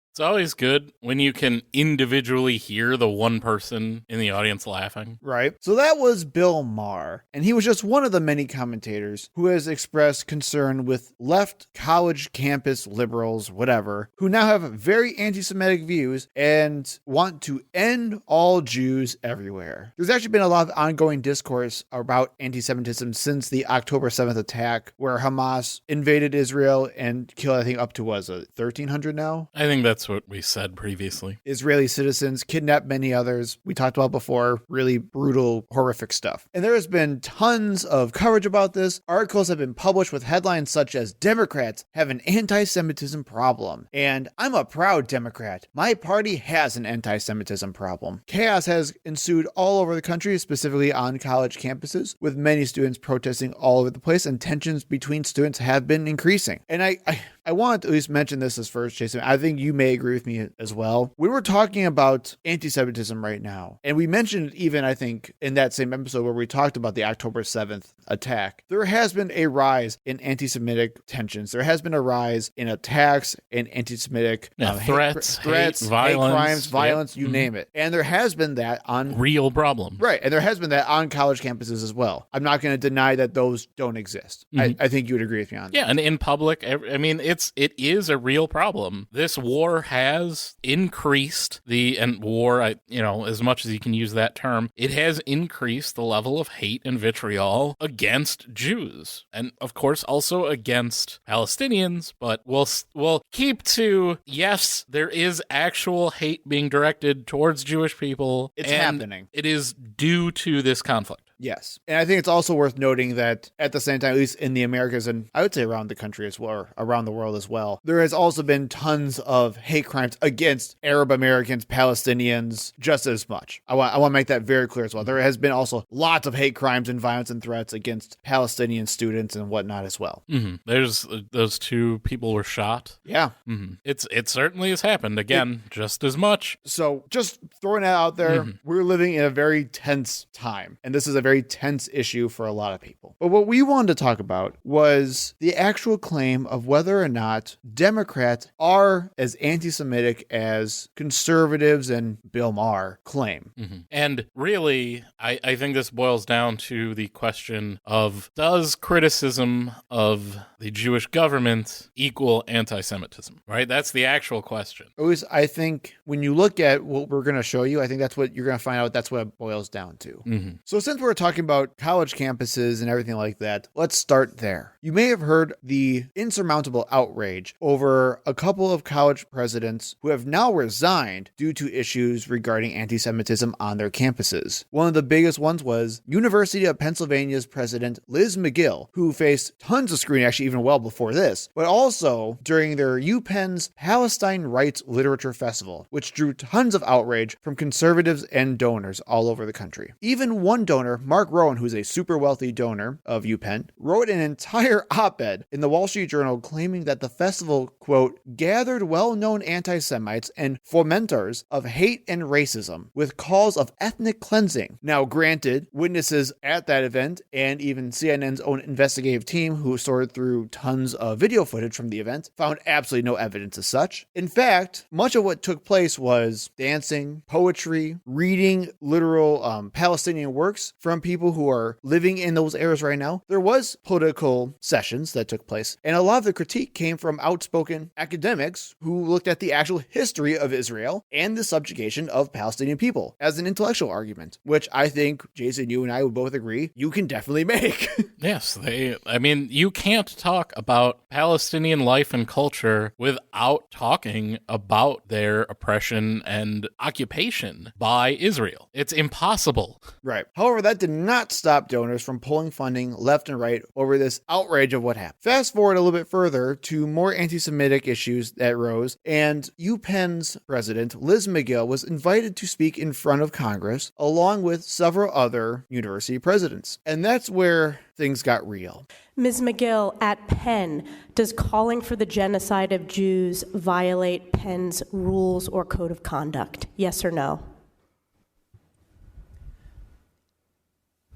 It's always good when you can individually hear the one person in the audience laughing. Right. So that was Bill Maher, and he was just one of the many commentators who has expressed concern with left college campus liberals, whatever, who now have very anti-Semitic views and want to end all Jews everywhere. There's actually been a lot of ongoing discourse about anti-Semitism since the October 7th attack, where Hamas invaded Israel and killed, I think, up to, 1,300 now? I think that's what we said previously. Israeli citizens, kidnapped many others. We talked about before, really brutal, horrific stuff. And there has been tons of coverage about this. Articles have been published with headlines such as Democrats have an anti-Semitism problem. And I'm a proud Democrat. My party has an anti-Semitism problem. Chaos has ensued all over the country, specifically on college campuses, with many students protesting all over the place, and tensions between students have been increasing. And I want to at least mention this as first, Jason. I think you may agree with me as well. When we're talking about anti-Semitism right now, and we mentioned even, I think, in that same episode where we talked about the October 7th attack, there has been a rise in anti-Semitic tensions. There has been a rise in attacks and anti-Semitic threats, hate, violence, crimes, violence, you name it. And there has been that on... Real problem. Right. And there has been that on college campuses as well. I'm not going to deny that those don't exist. I think you would agree with me on that. Yeah, and in public, I mean, it is a real problem. This war has increased as much as you can use that term, it has increased the level of hate and vitriol against Jews. And of course, also against Palestinians, but we'll keep to, yes, there is actual hate being directed towards Jewish people. It's happening. It is due to this conflict. Yes. And I think it's also worth noting that at the same time, at least in the Americas, and I would say around the country as well, or around the world as well, there has also been tons of hate crimes against Arab Americans, Palestinians, just as much. I want to make that very clear as well. There has been also lots of hate crimes and violence and threats against Palestinian students and whatnot as well. Mm-hmm. There's those 2 people were shot. Yeah. Mm-hmm. It certainly has happened. Again, just as much. So just throwing that out there, we're living in a very tense time. And this is a very tense issue for a lot of people. But what we wanted to talk about was the actual claim of whether or not Democrats are as anti-Semitic as conservatives and Bill Maher claim. Mm-hmm. And really, I think this boils down to the question of, does criticism of the Jewish government equal anti-Semitism? Right? That's the actual question. Always, I think when you look at what we're going to show you, I think that's what you're going to find out. That's what it boils down to. Mm-hmm. So since we're talking about college campuses and everything like that, let's start there. You may have heard the insurmountable outrage over a couple of college presidents who have now resigned due to issues regarding anti-Semitism on their campuses. One of the biggest ones was University of Pennsylvania's president Liz McGill, who faced tons of scrutiny actually even well before this, but also during their UPenn's Palestine Rights Literature Festival, which drew tons of outrage from conservatives and donors all over the country. Even one donor, Mark Rowan, who's a super wealthy donor of UPenn, wrote an entire op-ed in the Wall Street Journal claiming that the festival, quote, gathered well-known anti-Semites and fomenters of hate and racism with calls of ethnic cleansing. Now, granted, witnesses at that event and even CNN's own investigative team, who sorted through tons of video footage from the event, found absolutely no evidence as such. In fact, much of what took place was dancing, poetry, reading literal Palestinian works from people who are living in those areas right now. There was political sessions that took place, and a lot of the critique came from outspoken academics who looked at the actual history of Israel and the subjugation of Palestinian people as an intellectual argument, which I think, Jason, you and I would both agree, you can definitely make. Yes, you can't talk about Palestinian life and culture without talking about their oppression and occupation by Israel. It's impossible. Right. However, that did not stop donors from pulling funding left and right over this outrage of what happened. Fast forward a little bit further to more anti-Semitic issues that rose, and UPenn's president, Liz McGill, was invited to speak in front of Congress, along with several other university presidents. And that's where things got real. Ms. McGill, at Penn, does calling for the genocide of Jews violate Penn's rules or code of conduct? Yes or no?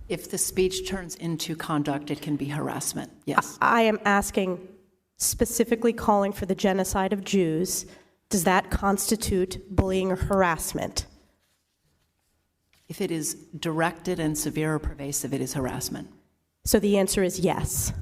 If the speech turns into conduct, it can be harassment. Yes. I am asking specifically calling for the genocide of Jews. Does that constitute bullying or harassment? If it is directed and severe or pervasive, it is harassment. So the answer is yes.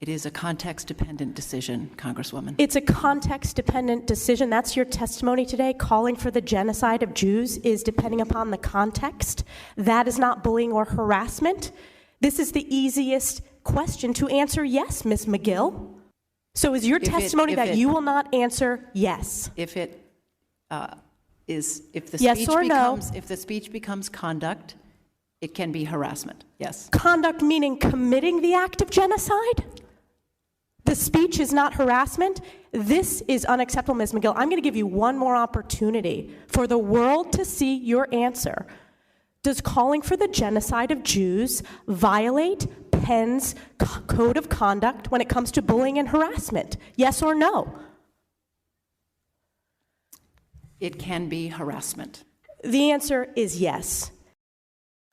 It is a context-dependent decision, Congresswoman. It's a context-dependent decision. That's your testimony today. Calling for the genocide of Jews is depending upon the context. That is not bullying or harassment. This is the easiest question to answer yes, Ms. McGill. So is your testimony that you will not answer yes? If it if the yes speech or becomes no? If the speech becomes conduct, it can be harassment. Yes. Conduct meaning committing the act of genocide? The speech is not harassment. This is unacceptable, Ms. McGill. I'm going to give you one more opportunity for the world to see your answer. Does calling for the genocide of Jews violate Penn's code of conduct when it comes to bullying and harassment? Yes or no? it can be harassment. The answer is yes.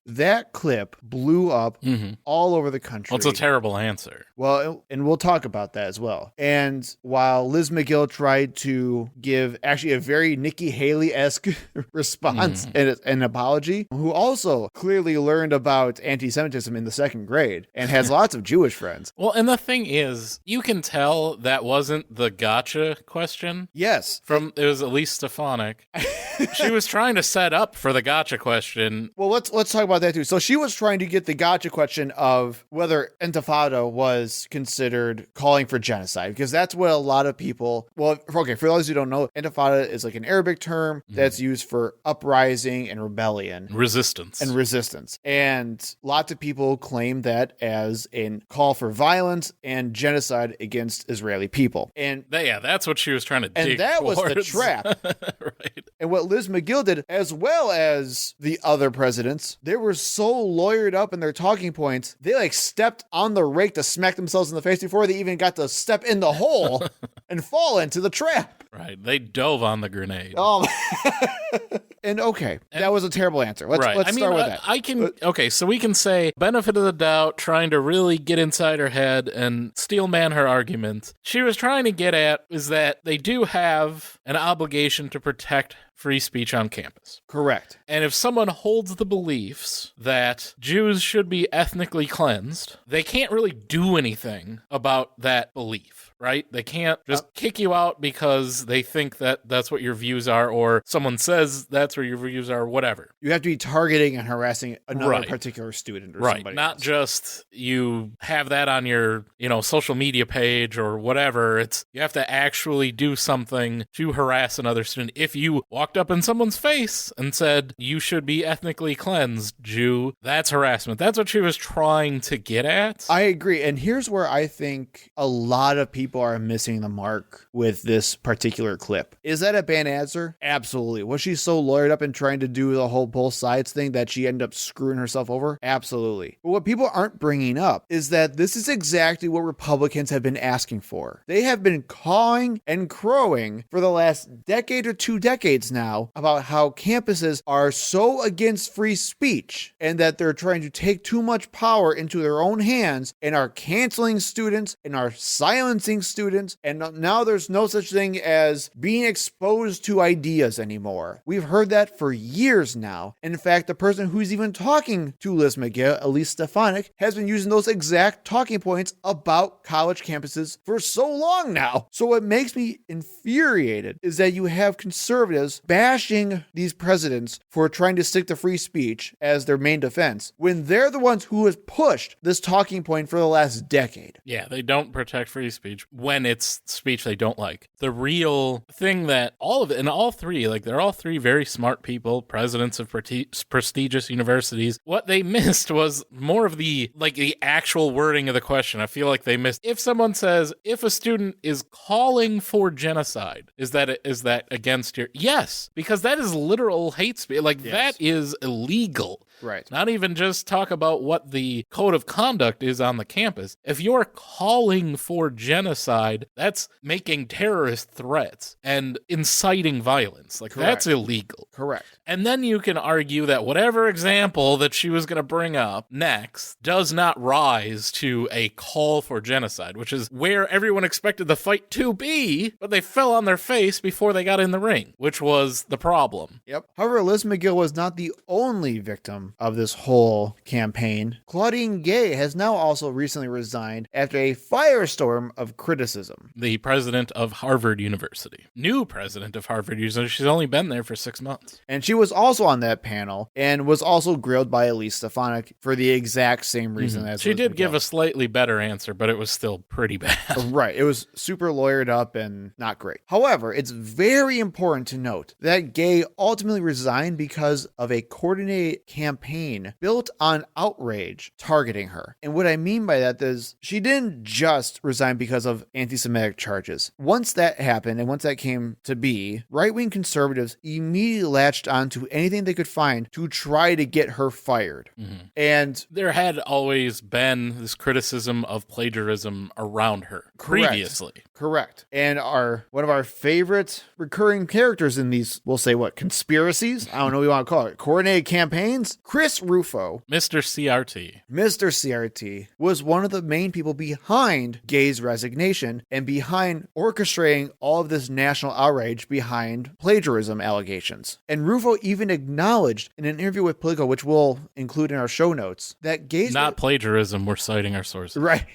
That clip blew up all over the country. Well, it's a terrible answer. Well, and we'll talk about that as well. And while Liz McGill tried to give actually a very Nikki Haley-esque response and an apology, who also clearly learned about anti-Semitism in the 2nd grade and has lots of Jewish friends. Well, and the thing is, you can tell that wasn't the gotcha question. Yes. It was Elise Stefanik. She was trying to set up for the gotcha question. Well, let's talk about that too. So she was trying to get the gotcha question of whether Intifada was considered calling for genocide, because that's what a lot of people, well, okay, for those who don't know, Intifada is like an Arabic term that's used for uprising and rebellion. Resistance. And lots of people claim that as a call for violence and genocide against Israeli people. And that's what she was trying to dig And that towards. was the trap. Right. And what Liz McGill did, as well as the other presidents, they were so lawyered up in their talking points, they like stepped on the rake to smack themselves in the face before they even got to step in the hole and fall into the trap. Right. They dove on the grenade. And okay, that was a terrible answer. Let's start with that. So we can say benefit of the doubt, trying to really get inside her head and steel man her argument. She was trying to get at is that they do have an obligation to protect free speech on campus. Correct. And if someone holds the beliefs that Jews should be ethnically cleansed, they can't really do anything about that belief, right? They can't just kick you out because they think that that's what your views are, or someone says that's what your views are, whatever. You have to be targeting and harassing another particular student or somebody Not else. just you have that on your, social media page or whatever. It's you have to actually do something to harass another student. If you walked up in someone's face and said, you should be ethnically cleansed, Jew, that's harassment. That's what she was trying to get at. I agree. And here's where I think a lot of people are missing the mark with this particular clip. Is that a bad answer? Absolutely. Was she so lawyered up and trying to do the whole both sides thing that she ended up screwing herself over? Absolutely. But what people aren't bringing up is that this is exactly what Republicans have been asking for. They have been cawing and crowing for the last decade or 2 decades now about how campuses are so against free speech and that they're trying to take too much power into their own hands and are canceling students and are silencing students. And now there's no such thing as being exposed to ideas anymore. We've heard that for years now. In fact, the person who's even talking to Liz McGill, Elise Stefanik, has been using those exact talking points about college campuses for so long now. So what makes me infuriated is that you have conservatives bashing these presidents for trying to stick to free speech as their main defense when they're the ones who has pushed this talking point for the last decade. Yeah, they don't protect free speech when it's speech they don't like. The real thing that all three, they're all three very smart people, presidents of prestigious universities. What they missed was more of the actual wording of the question. I feel like they missed. If someone says, if a student is calling for genocide, is that against your? Yes, because that is literal hate speech. That is illegal. Right. Not even just talk about what the code of conduct is on the campus. If you're calling for genocide, that's making terrorist threats and inciting violence. That's illegal. Correct. And then you can argue that whatever example that she was going to bring up next does not rise to a call for genocide, which is where everyone expected the fight to be, but they fell on their face before they got in the ring, which was the problem. Yep. However, Liz McGill was not the only victim of this whole campaign. Claudine Gay has now also recently resigned after a firestorm of criticism. The president of Harvard University. New president of Harvard University. She's only been there for 6 months. And she was also on that panel and was also grilled by Elise Stefanik for the exact same reason as she Liz did McGill. give a slightly better answer, but it was still pretty bad. Right. It was super lawyered up and not great. However, it's very important to note that Gay ultimately resigned because of a coordinated campaign built on outrage targeting her. And what I mean by that is she didn't just resign because of of anti-Semitic charges. Once that happened, and once that came to be, right-wing conservatives immediately latched onto anything they could find to try to get her fired. And there had always been this criticism of plagiarism around her previously. Correct. And one of our favorite recurring characters in these, we'll say what, conspiracies? I don't know what you want to call it. Coordinated campaigns? Chris Rufo. Mr. CRT. Mr. CRT was one of the main people behind Gay's resignation and behind orchestrating all of this national outrage behind plagiarism allegations. And Rufo even acknowledged in an interview with Politico, which we'll include in our show notes, that Gay's... Not plagiarism, we're citing our sources. Right.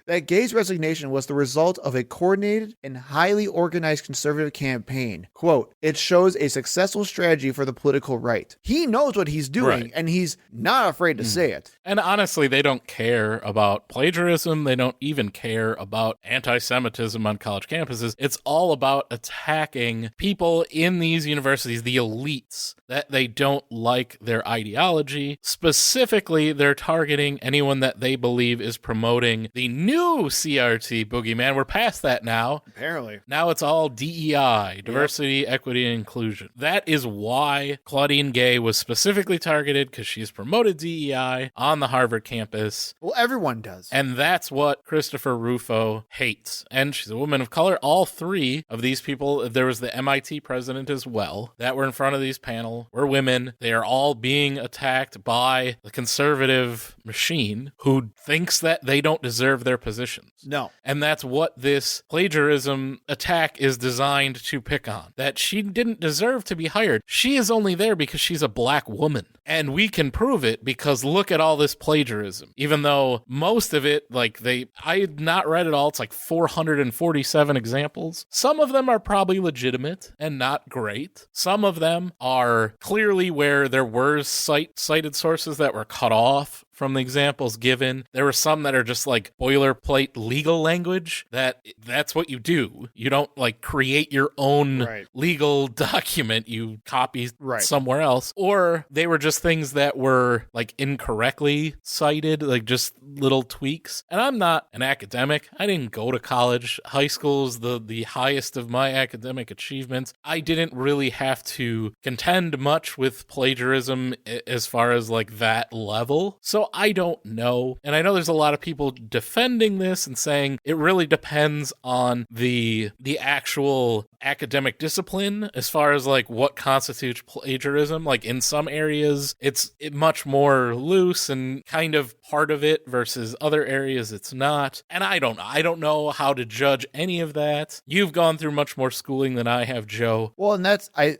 That Gay's resignation was the result of a coordinated and highly organized conservative campaign. Quote, it shows a successful strategy for the political right. He knows what he's doing, and he's not afraid to say it. And honestly, they don't care about plagiarism. They don't even care about anti-Semitism on college campuses. It's all about attacking people in these universities, the elites, that they don't like their ideology. Specifically, they're targeting anyone that they believe is promoting the new CRT boogeyman. We're past that now. Apparently. Now it's all DEI, diversity, equity, and inclusion. That is why Claudine Gay was specifically targeted, because she's promoted DEI on the Harvard campus. Well, everyone does. And that's what Christopher Rufo hates. And she's a woman of color. All three of these people, there was the MIT president as well, that were in front of these panel, were women. They are all being attacked by the conservative machine who thinks that they don't deserve their positions. No. And that's what this plagiarism attack is designed to pick on. That she didn't deserve to be hired. She is only there because she's a black woman. And we can prove it because look at all this plagiarism. Even though most of it, I had not read it all. It's like 447 examples. Some of them are probably legitimate and not great. Some of them are clearly where there were cited sources that were cut off from the examples given. There were some that are just like boilerplate legal language that's what you do. You don't create your own legal document. You copy somewhere else. Or they were just things that were incorrectly cited, just little tweaks. And I'm not an academic. I didn't go to college. High school is the highest of my academic achievements. I didn't really have to contend much with plagiarism as far as that level. So I don't know. And I know there's a lot of people defending this and saying it really depends on the actual academic discipline as far as what constitutes plagiarism. In some areas, it's much more loose and kind of part of it versus other areas it's not. And I don't know how to judge any of that. You've gone through much more schooling than I have, Joe. Well, and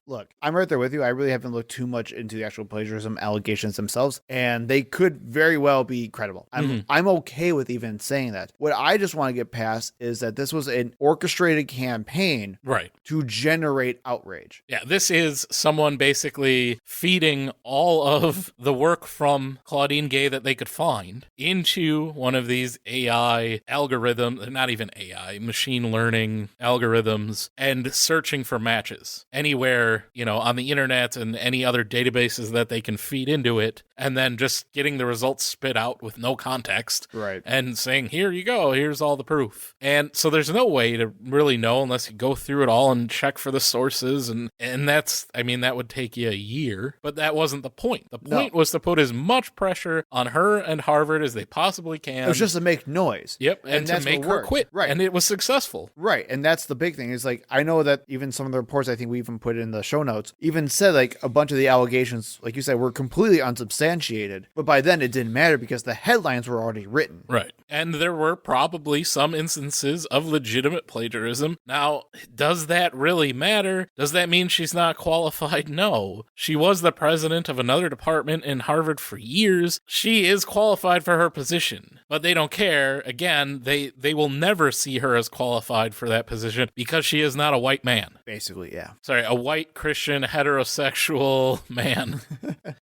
look, I'm right there with you. I really haven't looked too much into the actual plagiarism allegations themselves, and they could very well be credible. I'm okay with even saying that. What I just want to get past is that this was an orchestrated campaign to generate outrage. Yeah, this is someone basically feeding all of the work from Claudine Gay that they could find into one of these AI algorithms, not even AI, machine learning algorithms, and searching for matches anywhere, on the internet and any other databases that they can feed into it, and then just getting the results spit out with no context. And saying, here you go, here's all the proof. And so there's no way to really know unless you go through it all and check for the sources. And that's, that would take you a year, but that wasn't the point. The point was to put as much pressure on her and Harvard as they possibly can. It was just to make noise. Yep. And to make her quit. And it was successful. And that's the big thing is I know that even some of the reports, I think we even put in the show notes, even said a bunch of the allegations, like you said, were completely unsubstantiated. But by then it didn't matter because the headlines were already written. And there were probably some instances of legitimate plagiarism. Now, does that really matter? Does that mean she's not qualified? No. She was the president of another department in Harvard for years. She is qualified for her position, but they don't care. Again, they will never see her as qualified for that position because she is not a white man. Basically, yeah. Sorry, a white Christian heterosexual man.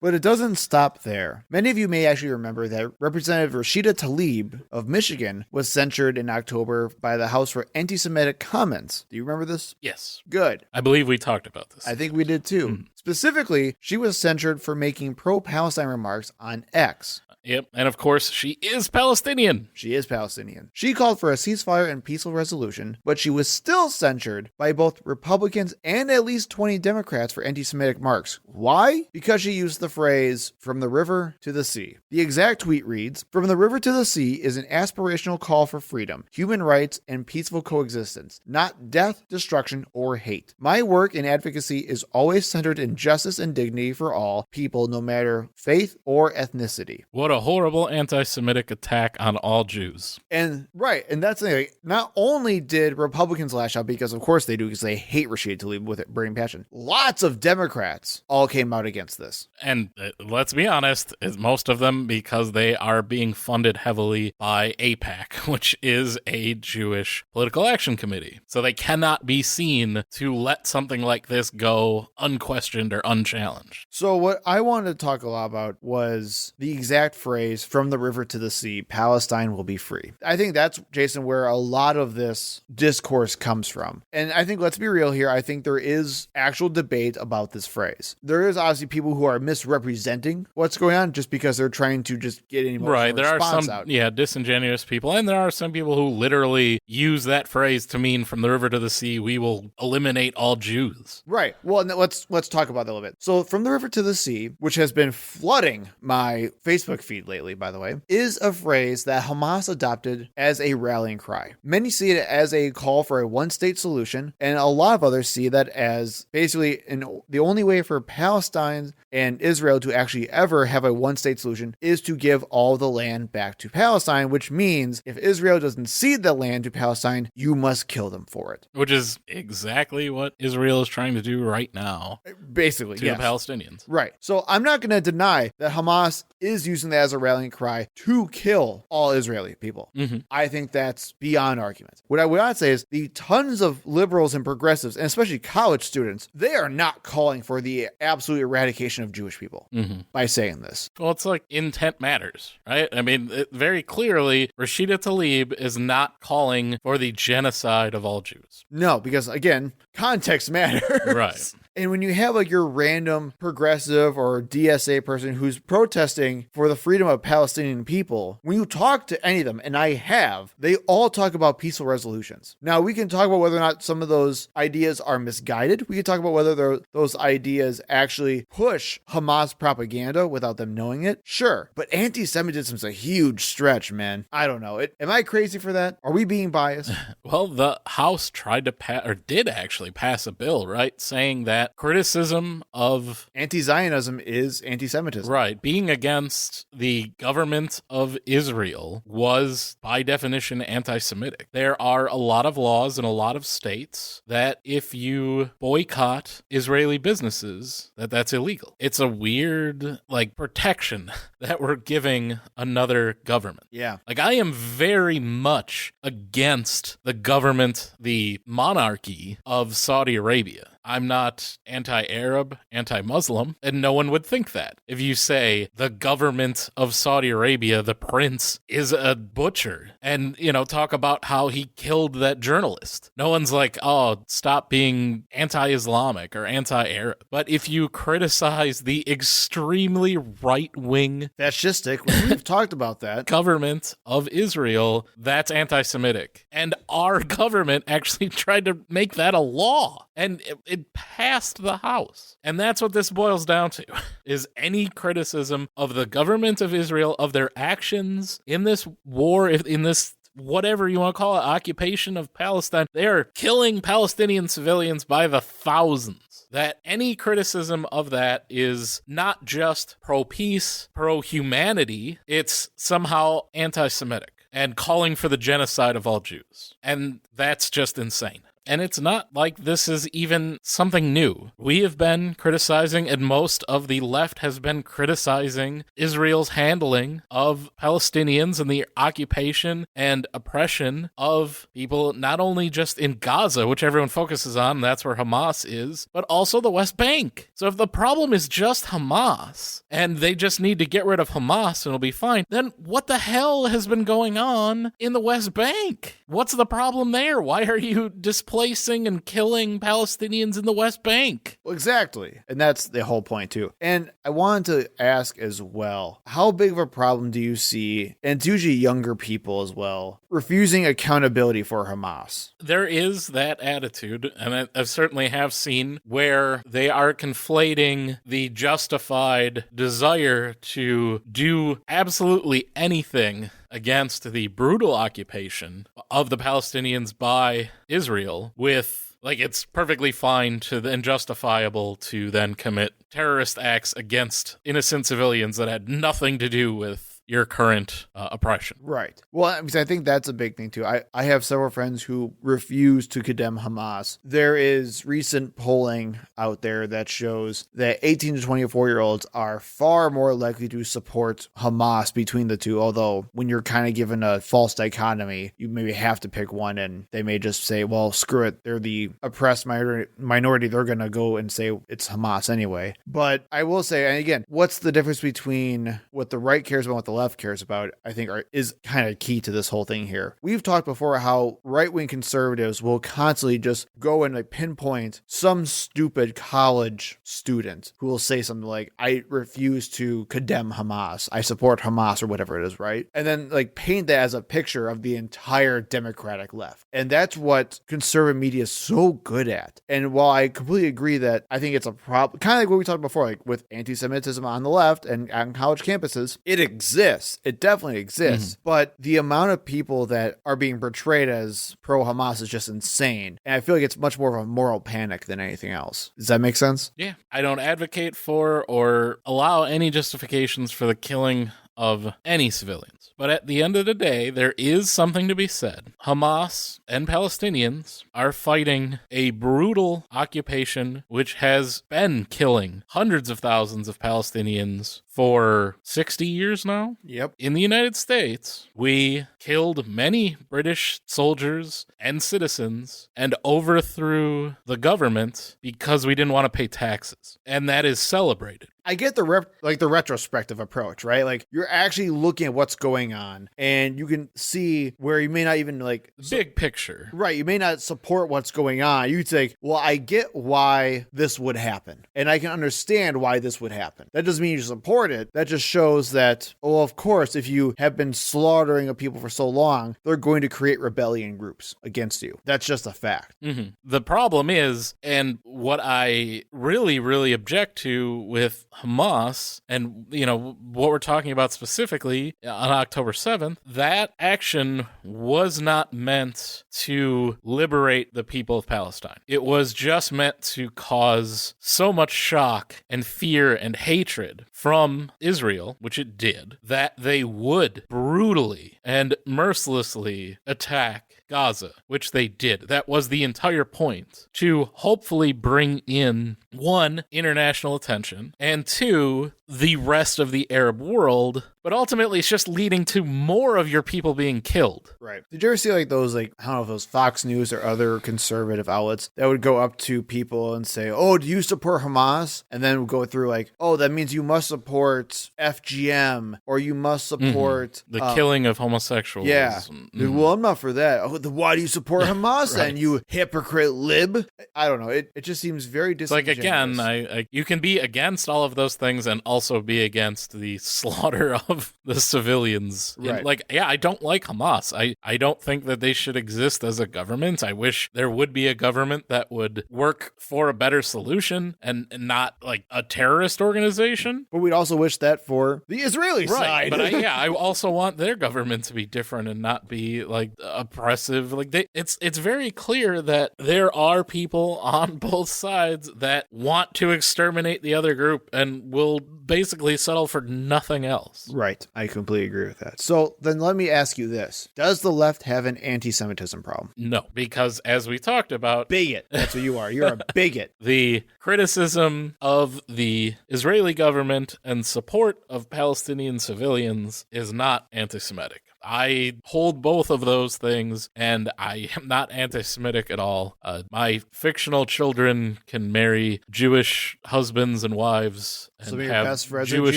But it doesn't stop there. Many of you may actually remember that Representative Rashida Tlaib of Michigan was censured in October by the House for anti-Semitic comments. Do you remember this? Yes. Good. I believe we talked about this. I think we did too. Specifically, she was censured for making pro-Palestine remarks on X. Yep. And of course, she is Palestinian. She is Palestinian. She called for a ceasefire and peaceful resolution, but she was still censured by both Republicans and at least 20 Democrats for anti-Semitic marks. Why? Because she used the phrase, from the river to the sea. The exact tweet reads, "From the river to the sea is an aspirational call for freedom, human rights, and peaceful coexistence, not death, destruction, or hate. My work in advocacy is always centered in justice and dignity for all people, no matter faith or ethnicity." What a horrible anti-Semitic attack on all Jews. And that's the thing. Like, not only did Republicans lash out, because of course they do, because they hate Rashida Tlaib with it burning passion, lots of Democrats all came out against this. And let's be honest, most of them because they are being funded heavily by AIPAC, which is a Jewish political action committee. So they cannot be seen to let something like this go unquestioned or unchallenged. So what I wanted to talk a lot about was the exact phrase, "from the river to the sea, Palestine will be free." I think that's, Jason, where a lot of this discourse comes from. And I think, let's be real here, I think there is actual debate about this phrase. There is obviously people who are misrepresenting what's going on just because they're trying to just get any right. There are some out. Disingenuous people, and there are some people who literally use that phrase to mean from the river to the sea, we will eliminate all Jews. Right. Well, let's talk about that a little bit. So from the river to the sea, which has been flooding my Facebook feed lately, by the way, is a phrase that Hamas adopted as a rallying cry. Many see it as a call for a one-state solution, and a lot of others see that as basically the only way for Palestine and Israel to actually ever have a one-state solution is to give all the land back to Palestine, which means if Israel doesn't cede the land to Palestine, you must kill them for it. Which is exactly what Israel is trying to do right now. Basically, to yes. the Palestinians. Right. So I'm not going to deny that Hamas is using that as a rallying cry to kill all Israeli people. Mm-hmm. I think that's beyond argument. What I would say is the tons of liberals and progressives, and especially college students, they are not calling for the absolute eradication of Jewish people by saying this. Well, it's like intent matters, right? I mean, very clearly, Rashida Tlaib is not calling for the genocide of all Jews. No, because again, context matters. Right. And when you have like your random progressive or DSA person who's protesting for the freedom of Palestinian people, when you talk to any of them, and I have, they all talk about peaceful resolutions. Now, we can talk about whether or not some of those ideas are misguided. We can talk about whether those ideas actually push Hamas propaganda without them knowing it. Sure. But anti-Semitism is a huge stretch, man. I don't know. Am I crazy for that? Are we being biased? Well, the House tried to did actually pass a bill, right? Saying that criticism of anti-Zionism is anti-Semitism. Right. Being against the government of Israel was, by definition, anti-Semitic. There are a lot of laws in a lot of states that if you boycott Israeli businesses, that's illegal. It's a weird, protection that we're giving another government. Yeah. I am very much against the government, the monarchy of Saudi Arabia. I'm not anti-Arab, anti-Muslim, and no one would think that. If you say the government of Saudi Arabia, the prince, is a butcher, and, talk about how he killed that journalist, no one's like, oh, stop being anti-Islamic or anti-Arab. But if you criticize the extremely right-wing fascistic, we've talked about that, government of Israel, that's anti-Semitic. And our government actually tried to make that a law. And it passed the House. And that's what this boils down to, is any criticism of the government of Israel, of their actions in this war, in this whatever you want to call it, occupation of Palestine. They are killing Palestinian civilians by the thousands. That any criticism of that is not just pro-peace, pro-humanity, it's somehow anti-Semitic and calling for the genocide of all Jews. And that's just insane. And it's not like this is even something new. We have been criticizing, and most of the left has been criticizing Israel's handling of Palestinians and the occupation and oppression of people, not only just in Gaza, which everyone focuses on, that's where Hamas is, but also the West Bank. So if the problem is just Hamas, and they just need to get rid of Hamas and it'll be fine, then what the hell has been going on in the West Bank? What's the problem there? Why are you displacing displacing and killing Palestinians in the West Bank. Well, exactly. And that's the whole point, too. And I wanted to ask as well, how big of a problem do you see, and it's usually younger people as well, refusing accountability for Hamas? There is that attitude, and I certainly have seen where they are conflating the justified desire to do absolutely anything against the brutal occupation of the Palestinians by Israel with, like, it's perfectly fine to and justifiable to then commit terrorist acts against innocent civilians that had nothing to do with your current oppression. Right. Well, because I think that's a big thing, too. I have several friends who refuse to condemn Hamas. There is recent polling out there that shows that 18 to 24-year-olds are far more likely to support Hamas between the two, although when you're kind of given a false dichotomy, you maybe have to pick one, and they may just say, well, screw it. They're the oppressed minority. They're going to go and say it's Hamas anyway. But I will say, and again, what's the difference between what the right cares about and what the left cares about, I think is kind of key to this whole thing here. We've talked before how right-wing conservatives will constantly just go and like pinpoint some stupid college student who will say something like, I refuse to condemn Hamas, I support Hamas, or whatever it is, right? And then like paint that as a picture of the entire Democratic left. And that's what conservative media is so good at. And while I completely agree that I think it's a problem, kind of like what we talked before, like with anti-Semitism on the left and on college campuses, it exists. It definitely exists. But the amount of people that are being portrayed as pro-Hamas is just insane. And I feel like it's much more of a moral panic than anything else. Does that make sense? Yeah. I don't advocate for or allow any justifications for the killing of any civilians. But at the end of the day, there is something to be said. Hamas and Palestinians are fighting a brutal occupation which has been killing hundreds of thousands of Palestinians for 60 years now. Yep. In the United States, we killed many British soldiers and citizens and overthrew the government because we didn't want to pay taxes. And that is celebrated. I get the retrospective approach, right? Like you're actually looking at what's going on and you can see where you may not even like big picture. Right. You may not support what's going on. You'd say, well, I get why this would happen and I can understand why this would happen. That doesn't mean you support it. That just shows that, oh, of course, if you have been slaughtering of people for so long, they're going to create rebellion groups against you. That's just a fact. Mm-hmm. The problem is, and what I really, really object to with Hamas and, you know, what we're talking about specifically on October 7th, that action was not meant to liberate the people of Palestine. It was just meant to cause so much shock and fear and hatred from Israel, which it did, that they would brutally and mercilessly attack Gaza, which they did. That was the entire point, to hopefully bring in, one, international attention, and two, the rest of the Arab world, but ultimately it's just leading to more of your people being killed. Right. Did you ever see like those, like, I don't know if it was Fox News or other conservative outlets that would go up to people and say, oh, do you support Hamas? And then we'll go through like, oh, that means you must support FGM or you must support the killing of homosexuals. Yeah. Well, I'm not for that. Oh, then why do you support Hamas then, you hypocrite lib? I don't know. It just seems very disingenuous. Like, again, you can be against all of those things and also be against the slaughter of the civilians. Right. And, like, yeah, I don't like Hamas. I don't think that they should exist as a government. I wish there would be a government that would work for a better solution and not like a terrorist organization. But we'd also wish that for the Israeli side. But I also want their government to be different and not be like oppressive. Like it's very clear that there are people on both sides that want to exterminate the other group and will basically settle for nothing else. Right. I completely agree with that. So then let me ask you this. Does the left have an anti-Semitism problem? No, because as we talked about... Bigot. That's what you are. You're a bigot. The criticism of the Israeli government and support of Palestinian civilians is not anti-Semitic. I hold both of those things, and I am not anti-Semitic at all. My fictional children can marry Jewish husbands and wives and so have best friends Jewish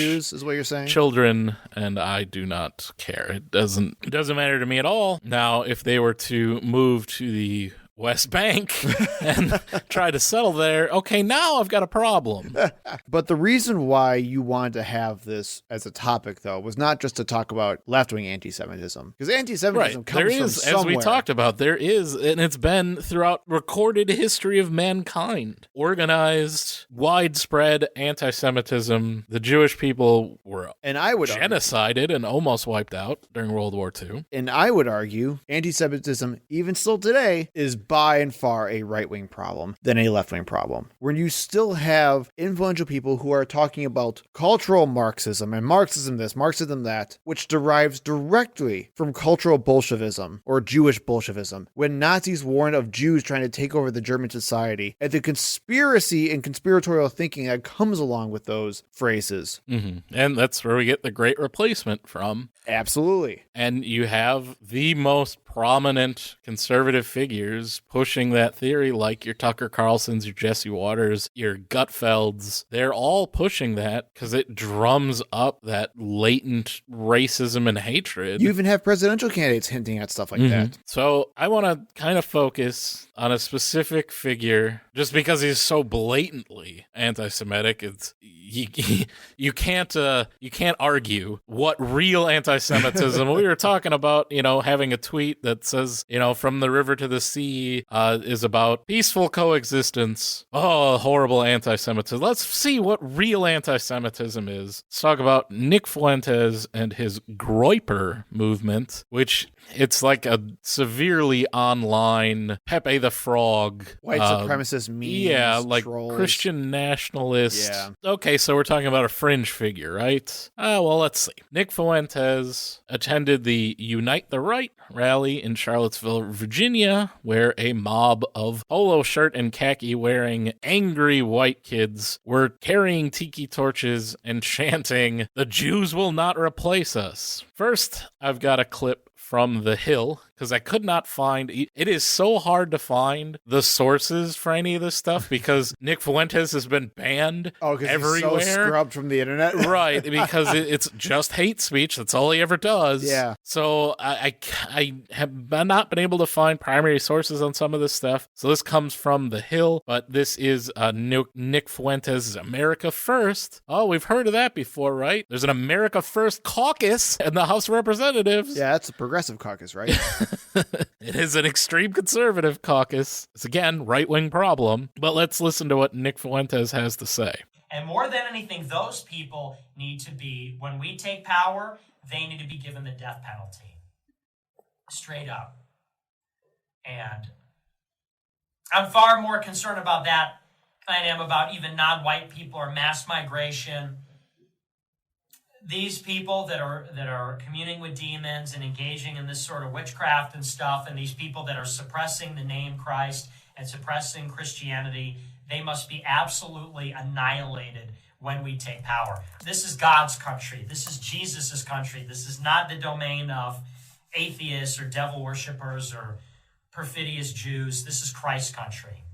Jews, is what you're saying? Children, and I do not care. It doesn't matter to me at all. Now, if they were to move to the West Bank and try to settle there, okay, now I've got a problem. But the reason why you wanted to have this as a topic, though, was not just to talk about left-wing anti-Semitism. Because anti-Semitism comes there from is, somewhere. as we talked about, there is, and it's been throughout recorded history of mankind, organized, widespread anti-Semitism. The Jewish people were genocided and almost wiped out during World War II. And I would argue anti-Semitism, even still today, is by and far a right-wing problem than a left-wing problem. When you still have influential people who are talking about cultural Marxism and Marxism this, Marxism that, which derives directly from cultural Bolshevism or Jewish Bolshevism, when Nazis warned of Jews trying to take over the German society, and the conspiracy and conspiratorial thinking that comes along with those phrases. Mm-hmm. And that's where we get the Great Replacement from. Absolutely. And you have the most prominent conservative figures pushing that theory, like your Tucker Carlsons, your Jesse Waters, your Gutfelds. They're all pushing that because it drums up that latent racism and hatred. You even have presidential candidates hinting at stuff like that. So I want to kind of focus on a specific figure just because he's so blatantly anti-Semitic. It's you can't argue what real anti-Semitism. We were talking about, having a tweet that says, from the river to the sea is about peaceful coexistence. Oh, horrible anti-Semitism. Let's see what real anti-Semitism is. Let's talk about Nick Fuentes and his Groyper movement, which it's like a severely online Pepe the Frog. White supremacist memes. Yeah, like trolls. Christian nationalist. Yeah. Okay, so we're talking about a fringe figure, right? Well, let's see. Nick Fuentes attended the Unite the Right rally in Charlottesville, Virginia, where a mob of polo shirt and khaki wearing angry white kids were carrying tiki torches and chanting, "The Jews will not replace us." First, I've got a clip from The Hill, because I could not find, it is so hard to find the sources for any of this stuff because Nick Fuentes has been banned everywhere. He's so scrubbed from the internet. Right, because it's just hate speech. That's all he ever does. Yeah. So I have not been able to find primary sources on some of this stuff. So this comes from The Hill, but this is Nick Fuentes' America First. Oh, we've heard of that before, right? There's an America First caucus in the House of Representatives. Yeah, that's a progressive caucus, right? It is an extreme conservative caucus. It's, again, right-wing problem. But let's listen to what Nick Fuentes has to say. And more than anything, those people need to be, when we take power, they need to be given the death penalty. Straight up. And I'm far more concerned about that than I am about even non-white people or mass migration. These people that are communing with demons and engaging in this sort of witchcraft and stuff, and these people that are suppressing the name Christ and suppressing Christianity, they must be absolutely annihilated when we take power. This is God's country. This is Jesus' country. This is not the domain of atheists or devil worshippers or perfidious Jews. This is Christ's country.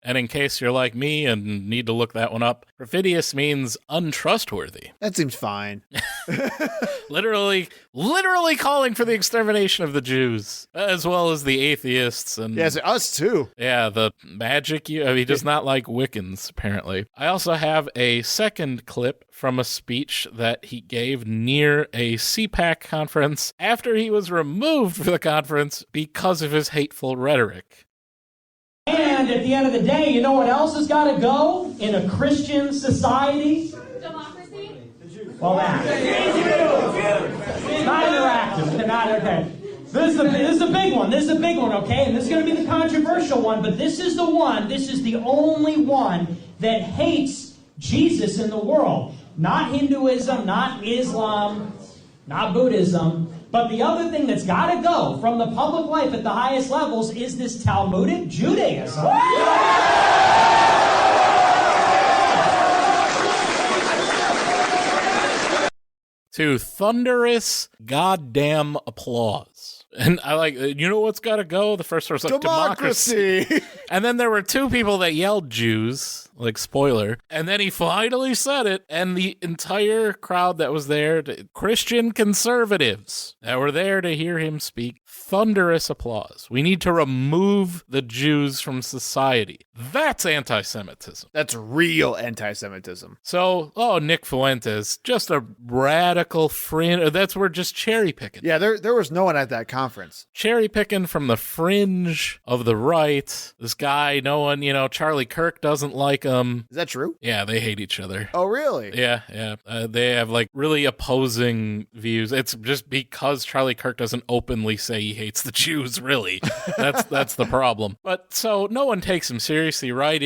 And in case you're like me and need to look that one up, perfidious means untrustworthy. That seems fine. literally calling for the extermination of the Jews, as well as the atheists. And yes, us too. Yeah, the magic. He does not like Wiccans, apparently. I also have a second clip from a speech that he gave near a CPAC conference after he was removed from the conference because of his hateful rhetoric. And at the end of the day, you know what else has got to go in a Christian society? Democracy? Well, that. It's not interactive. They're not, okay. This is a big one. This is a big one, okay? And this is going to be the controversial one, but this is the one, this is the only one that hates Jesus in the world. Not Hinduism, not Islam, not Buddhism. But the other thing that's got to go from the public life at the highest levels is this Talmudic Judaism. To thunderous goddamn applause. And I like, you know what's got to go? The first one was like, democracy. And then there were two people that yelled Jews. like spoiler. And then he finally said it, and the entire crowd that was there, Christian conservatives that were there to hear him speak, thunderous applause. We need to remove the Jews from society. That's anti-Semitism. That's real anti-Semitism. So, Nick Fuentes, just a radical fringe. That's where just cherry picking. Yeah, there was no one at that conference. Cherry picking from the fringe of the right. This guy, no one, Charlie Kirk doesn't like him. Is that true? Yeah, they hate each other. Oh, really? Yeah. They have like really opposing views. It's just because Charlie Kirk doesn't openly say he hates the Jews, really. That's the problem. But so no one takes him seriously, right?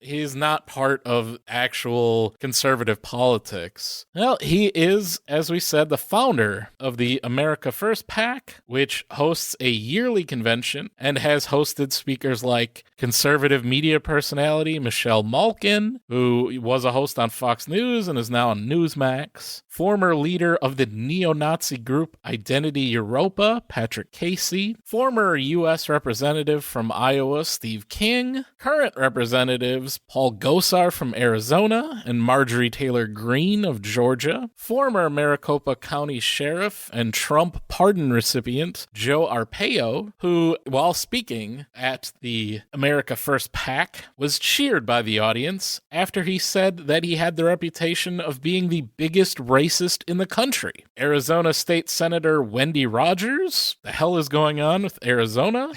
He's not part of actual conservative politics. Well, he is, as we said, the founder of the America First PAC, which hosts a yearly convention and has hosted speakers like conservative media personality Michelle Malkin, who was a host on Fox News and is now on Newsmax, former leader of the neo-Nazi group Identity Europa, Patrick Casey, former U.S. representative from Iowa, Steve King, current representatives Paul Gosar from Arizona and Marjorie Taylor Greene of Georgia, former Maricopa County Sheriff and Trump pardon recipient Joe Arpaio, who, while speaking at the America First PAC, was cheered by the audience after he said that he had the reputation of being the biggest racist in the country. Arizona State Senator Wendy Rogers, the hell is going on with Arizona?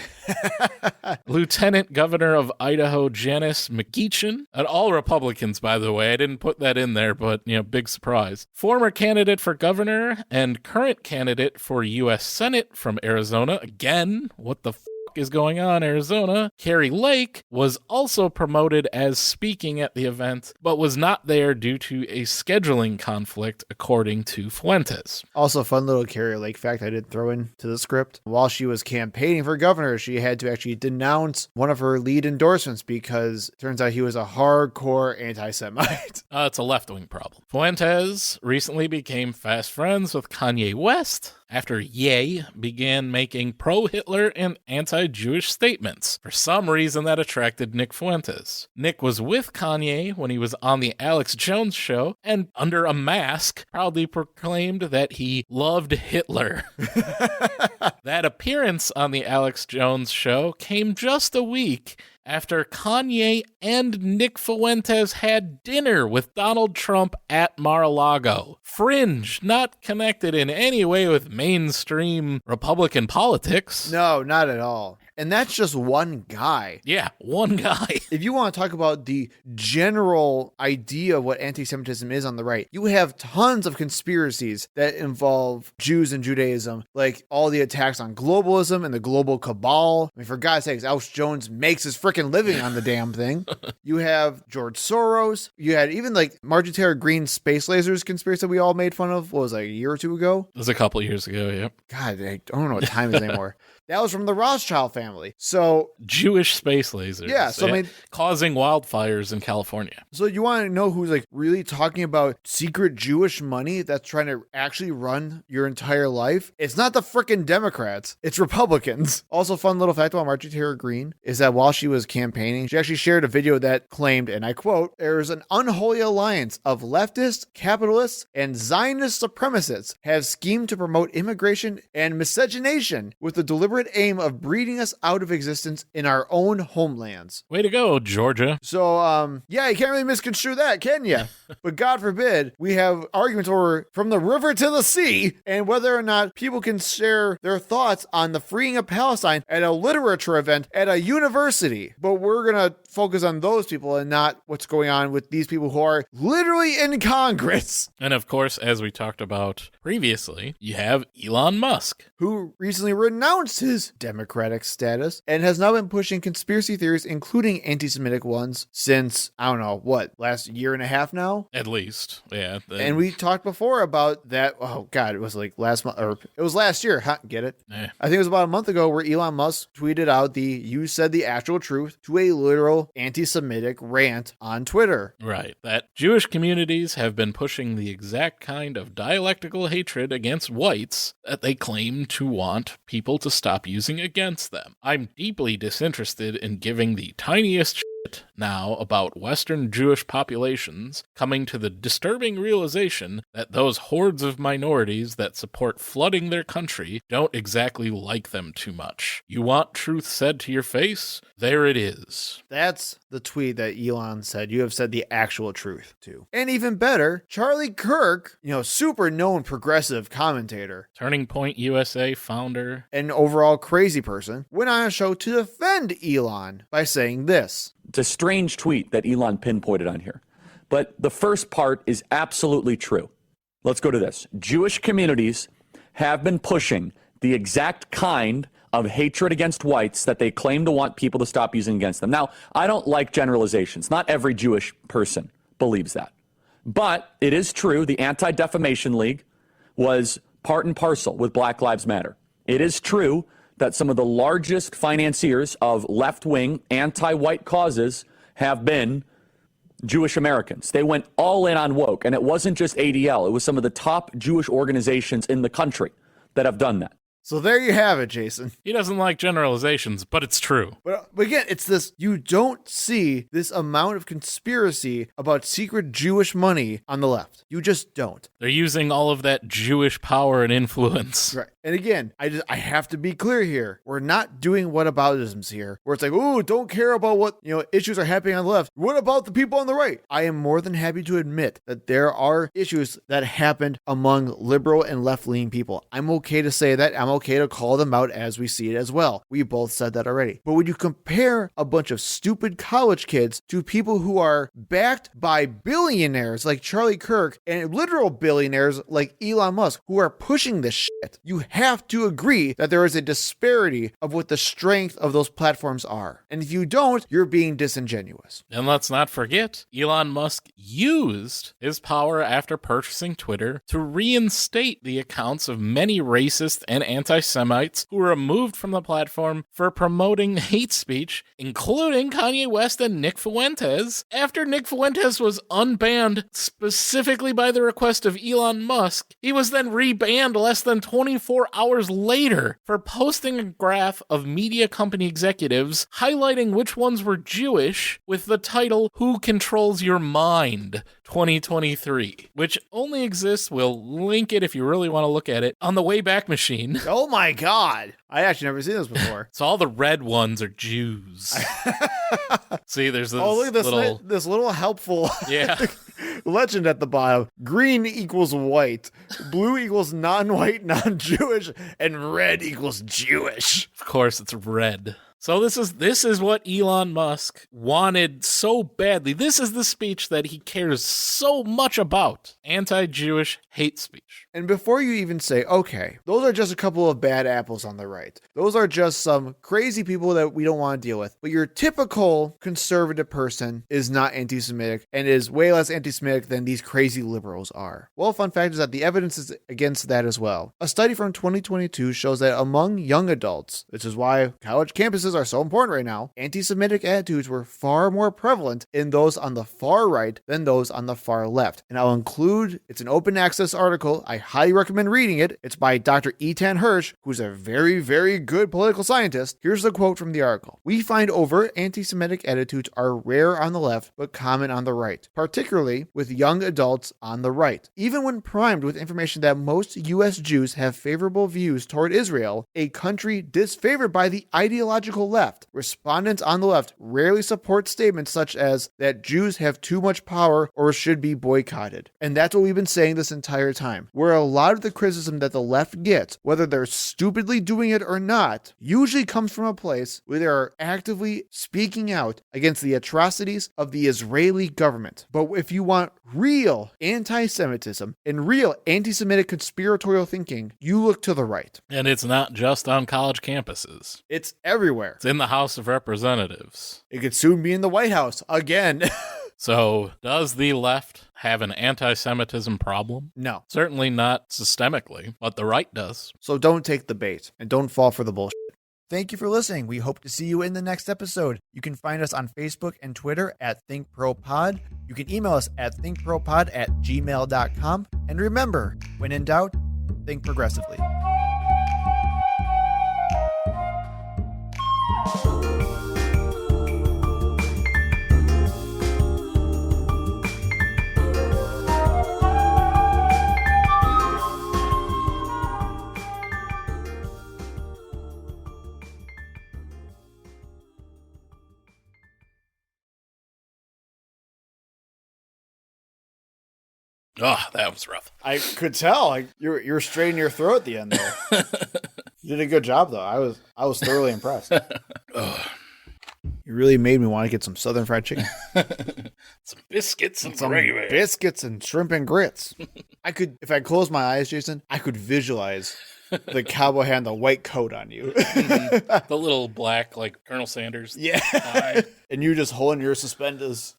Lieutenant Governor of Idaho Janice McEachin, and all Republicans, by the way. I didn't put that in there, but, big surprise. Former candidate for governor and current candidate for U.S. Senate from Arizona. Again, what the is going on, Arizona? Carrie Lake was also promoted as speaking at the event, but was not there due to a scheduling conflict, according to Fuentes. Also, fun little Carrie Lake fact I did throw into the script. While she was campaigning for governor, she had to actually denounce one of her lead endorsements because it turns out he was a hardcore anti-Semite. It's a left-wing problem. Fuentes recently became fast friends with Kanye West after Ye began making pro-Hitler and anti-Jewish statements. For some reason, that attracted Nick Fuentes. Nick was with Kanye when he was on the Alex Jones show, and under a mask, proudly proclaimed that he loved Hitler. That appearance on the Alex Jones show came just a week after Kanye and Nick Fuentes had dinner with Donald Trump at Mar-a-Lago. Fringe, not connected in any way with mainstream Republican politics. No, not at all. And that's just one guy. Yeah, one guy. If you want to talk about the general idea of what anti-Semitism is on the right, you have tons of conspiracies that involve Jews and Judaism, like all the attacks on globalism and the global cabal. I mean, for God's sakes, Alex Jones makes his freaking living on the damn thing. You have George Soros. You had even like Marjorie Taylor Greene's space lasers conspiracy that we all made fun of, what was it, like a year or two ago? It was a couple years ago, yep. God, I don't know what time it is anymore. That was from the Rothschild family. So Jewish space lasers. Yeah, so I mean, causing wildfires in California. So you want to know who's like really talking about secret Jewish money that's trying to actually run your entire life? It's not the frickin' Democrats. It's Republicans. Also, fun little fact about Marjorie Taylor Greene is that while she was campaigning, she actually shared a video that claimed, and I quote, "There's an unholy alliance of leftists, capitalists, and Zionist supremacists have schemed to promote immigration and miscegenation with the deliberate aim of breeding us out of existence in our own homelands." Way to go, Georgia. So, yeah, you can't really misconstrue that, can you? But God forbid, we have arguments over from the river to the sea and whether or not people can share their thoughts on the freeing of Palestine at a literature event at a university. But we're going to focus on those people and not what's going on with these people who are literally in Congress. And of course, as we talked about previously, you have Elon Musk, who recently renounced his Democratic status and has now been pushing conspiracy theories, including anti-Semitic ones, since, I don't know, what, last year and a half now? At least, yeah. And we talked before about that, oh God, it was like last month, or it was last year, huh? Get it? Eh. I think it was about a month ago where Elon Musk tweeted out "you said the actual truth" to a literal anti-Semitic rant on Twitter. Right. That Jewish communities have been pushing the exact kind of dialectical hatred against whites that they claim to want people to stop using against them. I'm deeply disinterested in giving the tiniest now about Western Jewish populations coming to the disturbing realization that those hordes of minorities that support flooding their country don't exactly like them too much. You want truth said to your face? There it is. That's the tweet that Elon said you have said the actual truth to. And even better, Charlie Kirk, super known progressive commentator, Turning Point USA founder, an overall crazy person, went on a show to defend Elon by saying this. It's a strange tweet that Elon pinpointed on here, but the first part is absolutely true. Let's go to this. Jewish communities have been pushing the exact kind of hatred against whites that they claim to want people to stop using against them. Now, I don't like generalizations. Not every Jewish person believes that. But it is true the Anti-Defamation League was part and parcel with Black Lives Matter. It is true that some of the largest financiers of left-wing anti-white causes have been Jewish Americans. They went all in on woke, and it wasn't just ADL. It was some of the top Jewish organizations in the country that have done that. So there you have it, Jason. He doesn't like generalizations, but it's true. But again, it's this, you don't see this amount of conspiracy about secret Jewish money on the left. You just don't. They're using all of that Jewish power and influence. Right. And again, I have to be clear here. We're not doing whataboutisms here, where it's like, oh, don't care about what, issues are happening on the left. What about the people on the right? I am more than happy to admit that there are issues that happened among liberal and left-leaning people. I'm okay to say that. I'm okay to call them out as we see it as well. We both said that already. But when you compare a bunch of stupid college kids to people who are backed by billionaires like Charlie Kirk and literal billionaires like Elon Musk who are pushing this shit, you have to agree that there is a disparity of what the strength of those platforms are. And if you don't, you're being disingenuous. And let's not forget, Elon Musk used his power after purchasing Twitter to reinstate the accounts of many racist and anti-Semites who were removed from the platform for promoting hate speech, including Kanye West and Nick Fuentes. After Nick Fuentes was unbanned specifically by the request of Elon Musk, he was then rebanned less than 24 hours later for posting a graph of media company executives highlighting which ones were Jewish with the title, "Who Controls Your Mind 2023, which only exists, we'll link it if you really want to look at it, on the Wayback Machine. Oh my God. I actually never seen this before. So all the red ones are Jews. See, there's this look at this little helpful legend at the bottom. Green equals white, blue equals non-white, non-Jewish, and red equals Jewish. Of course, it's red. So this is what Elon Musk wanted so badly. This is the speech that he cares so much about. Anti-Jewish hate speech. And before you even say, okay, those are just a couple of bad apples on the right. Those are just some crazy people that we don't want to deal with. But your typical conservative person is not anti-Semitic and is way less anti-Semitic than these crazy liberals are. Well, fun fact is that the evidence is against that as well. A study from 2022 shows that among young adults, this is why college campuses are so important right now, anti-Semitic attitudes were far more prevalent in those on the far right than those on the far left. And I'll include, it's an open access article. I highly recommend reading it. It's by Dr. Etan Hirsch, who's a very, very good political scientist. Here's the quote from the article. "We find overt anti-Semitic attitudes are rare on the left, but common on the right, particularly with young adults on the right. Even when primed with information that most U.S. Jews have favorable views toward Israel, a country disfavored by the ideological left, respondents on the left rarely support statements such as that Jews have too much power or should be boycotted." And that's what we've been saying this entire time. Where a lot of the criticism that the left gets, whether they're stupidly doing it or not, usually comes from a place where they are actively speaking out against the atrocities of the Israeli government. But if you want real anti-Semitism and real anti-Semitic conspiratorial thinking, you look to the right. And it's not just on college campuses. It's everywhere. It's in the House of Representatives. It could soon be in the White House again. So, does the left have an anti-Semitism problem? No. Certainly not systemically, but the right does. So don't take the bait and don't fall for the bullshit. Thank you for listening. We hope to see you in the next episode. You can find us on Facebook and Twitter at ThinkProPod. You can email us at thinkpropod@gmail.com. And remember, when in doubt, think progressively. Oh, that was rough. I could tell. Like you're straining your throat at the end there. You did a good job, though. I was thoroughly impressed. You really made me want to get some Southern fried chicken. Some biscuits and some gravy. biscuits and shrimp and grits. I could, if I close my eyes, Jason, I could visualize the cowboy hat and the white coat on you. The little black, like Colonel Sanders. Yeah. And you just holding your suspenders.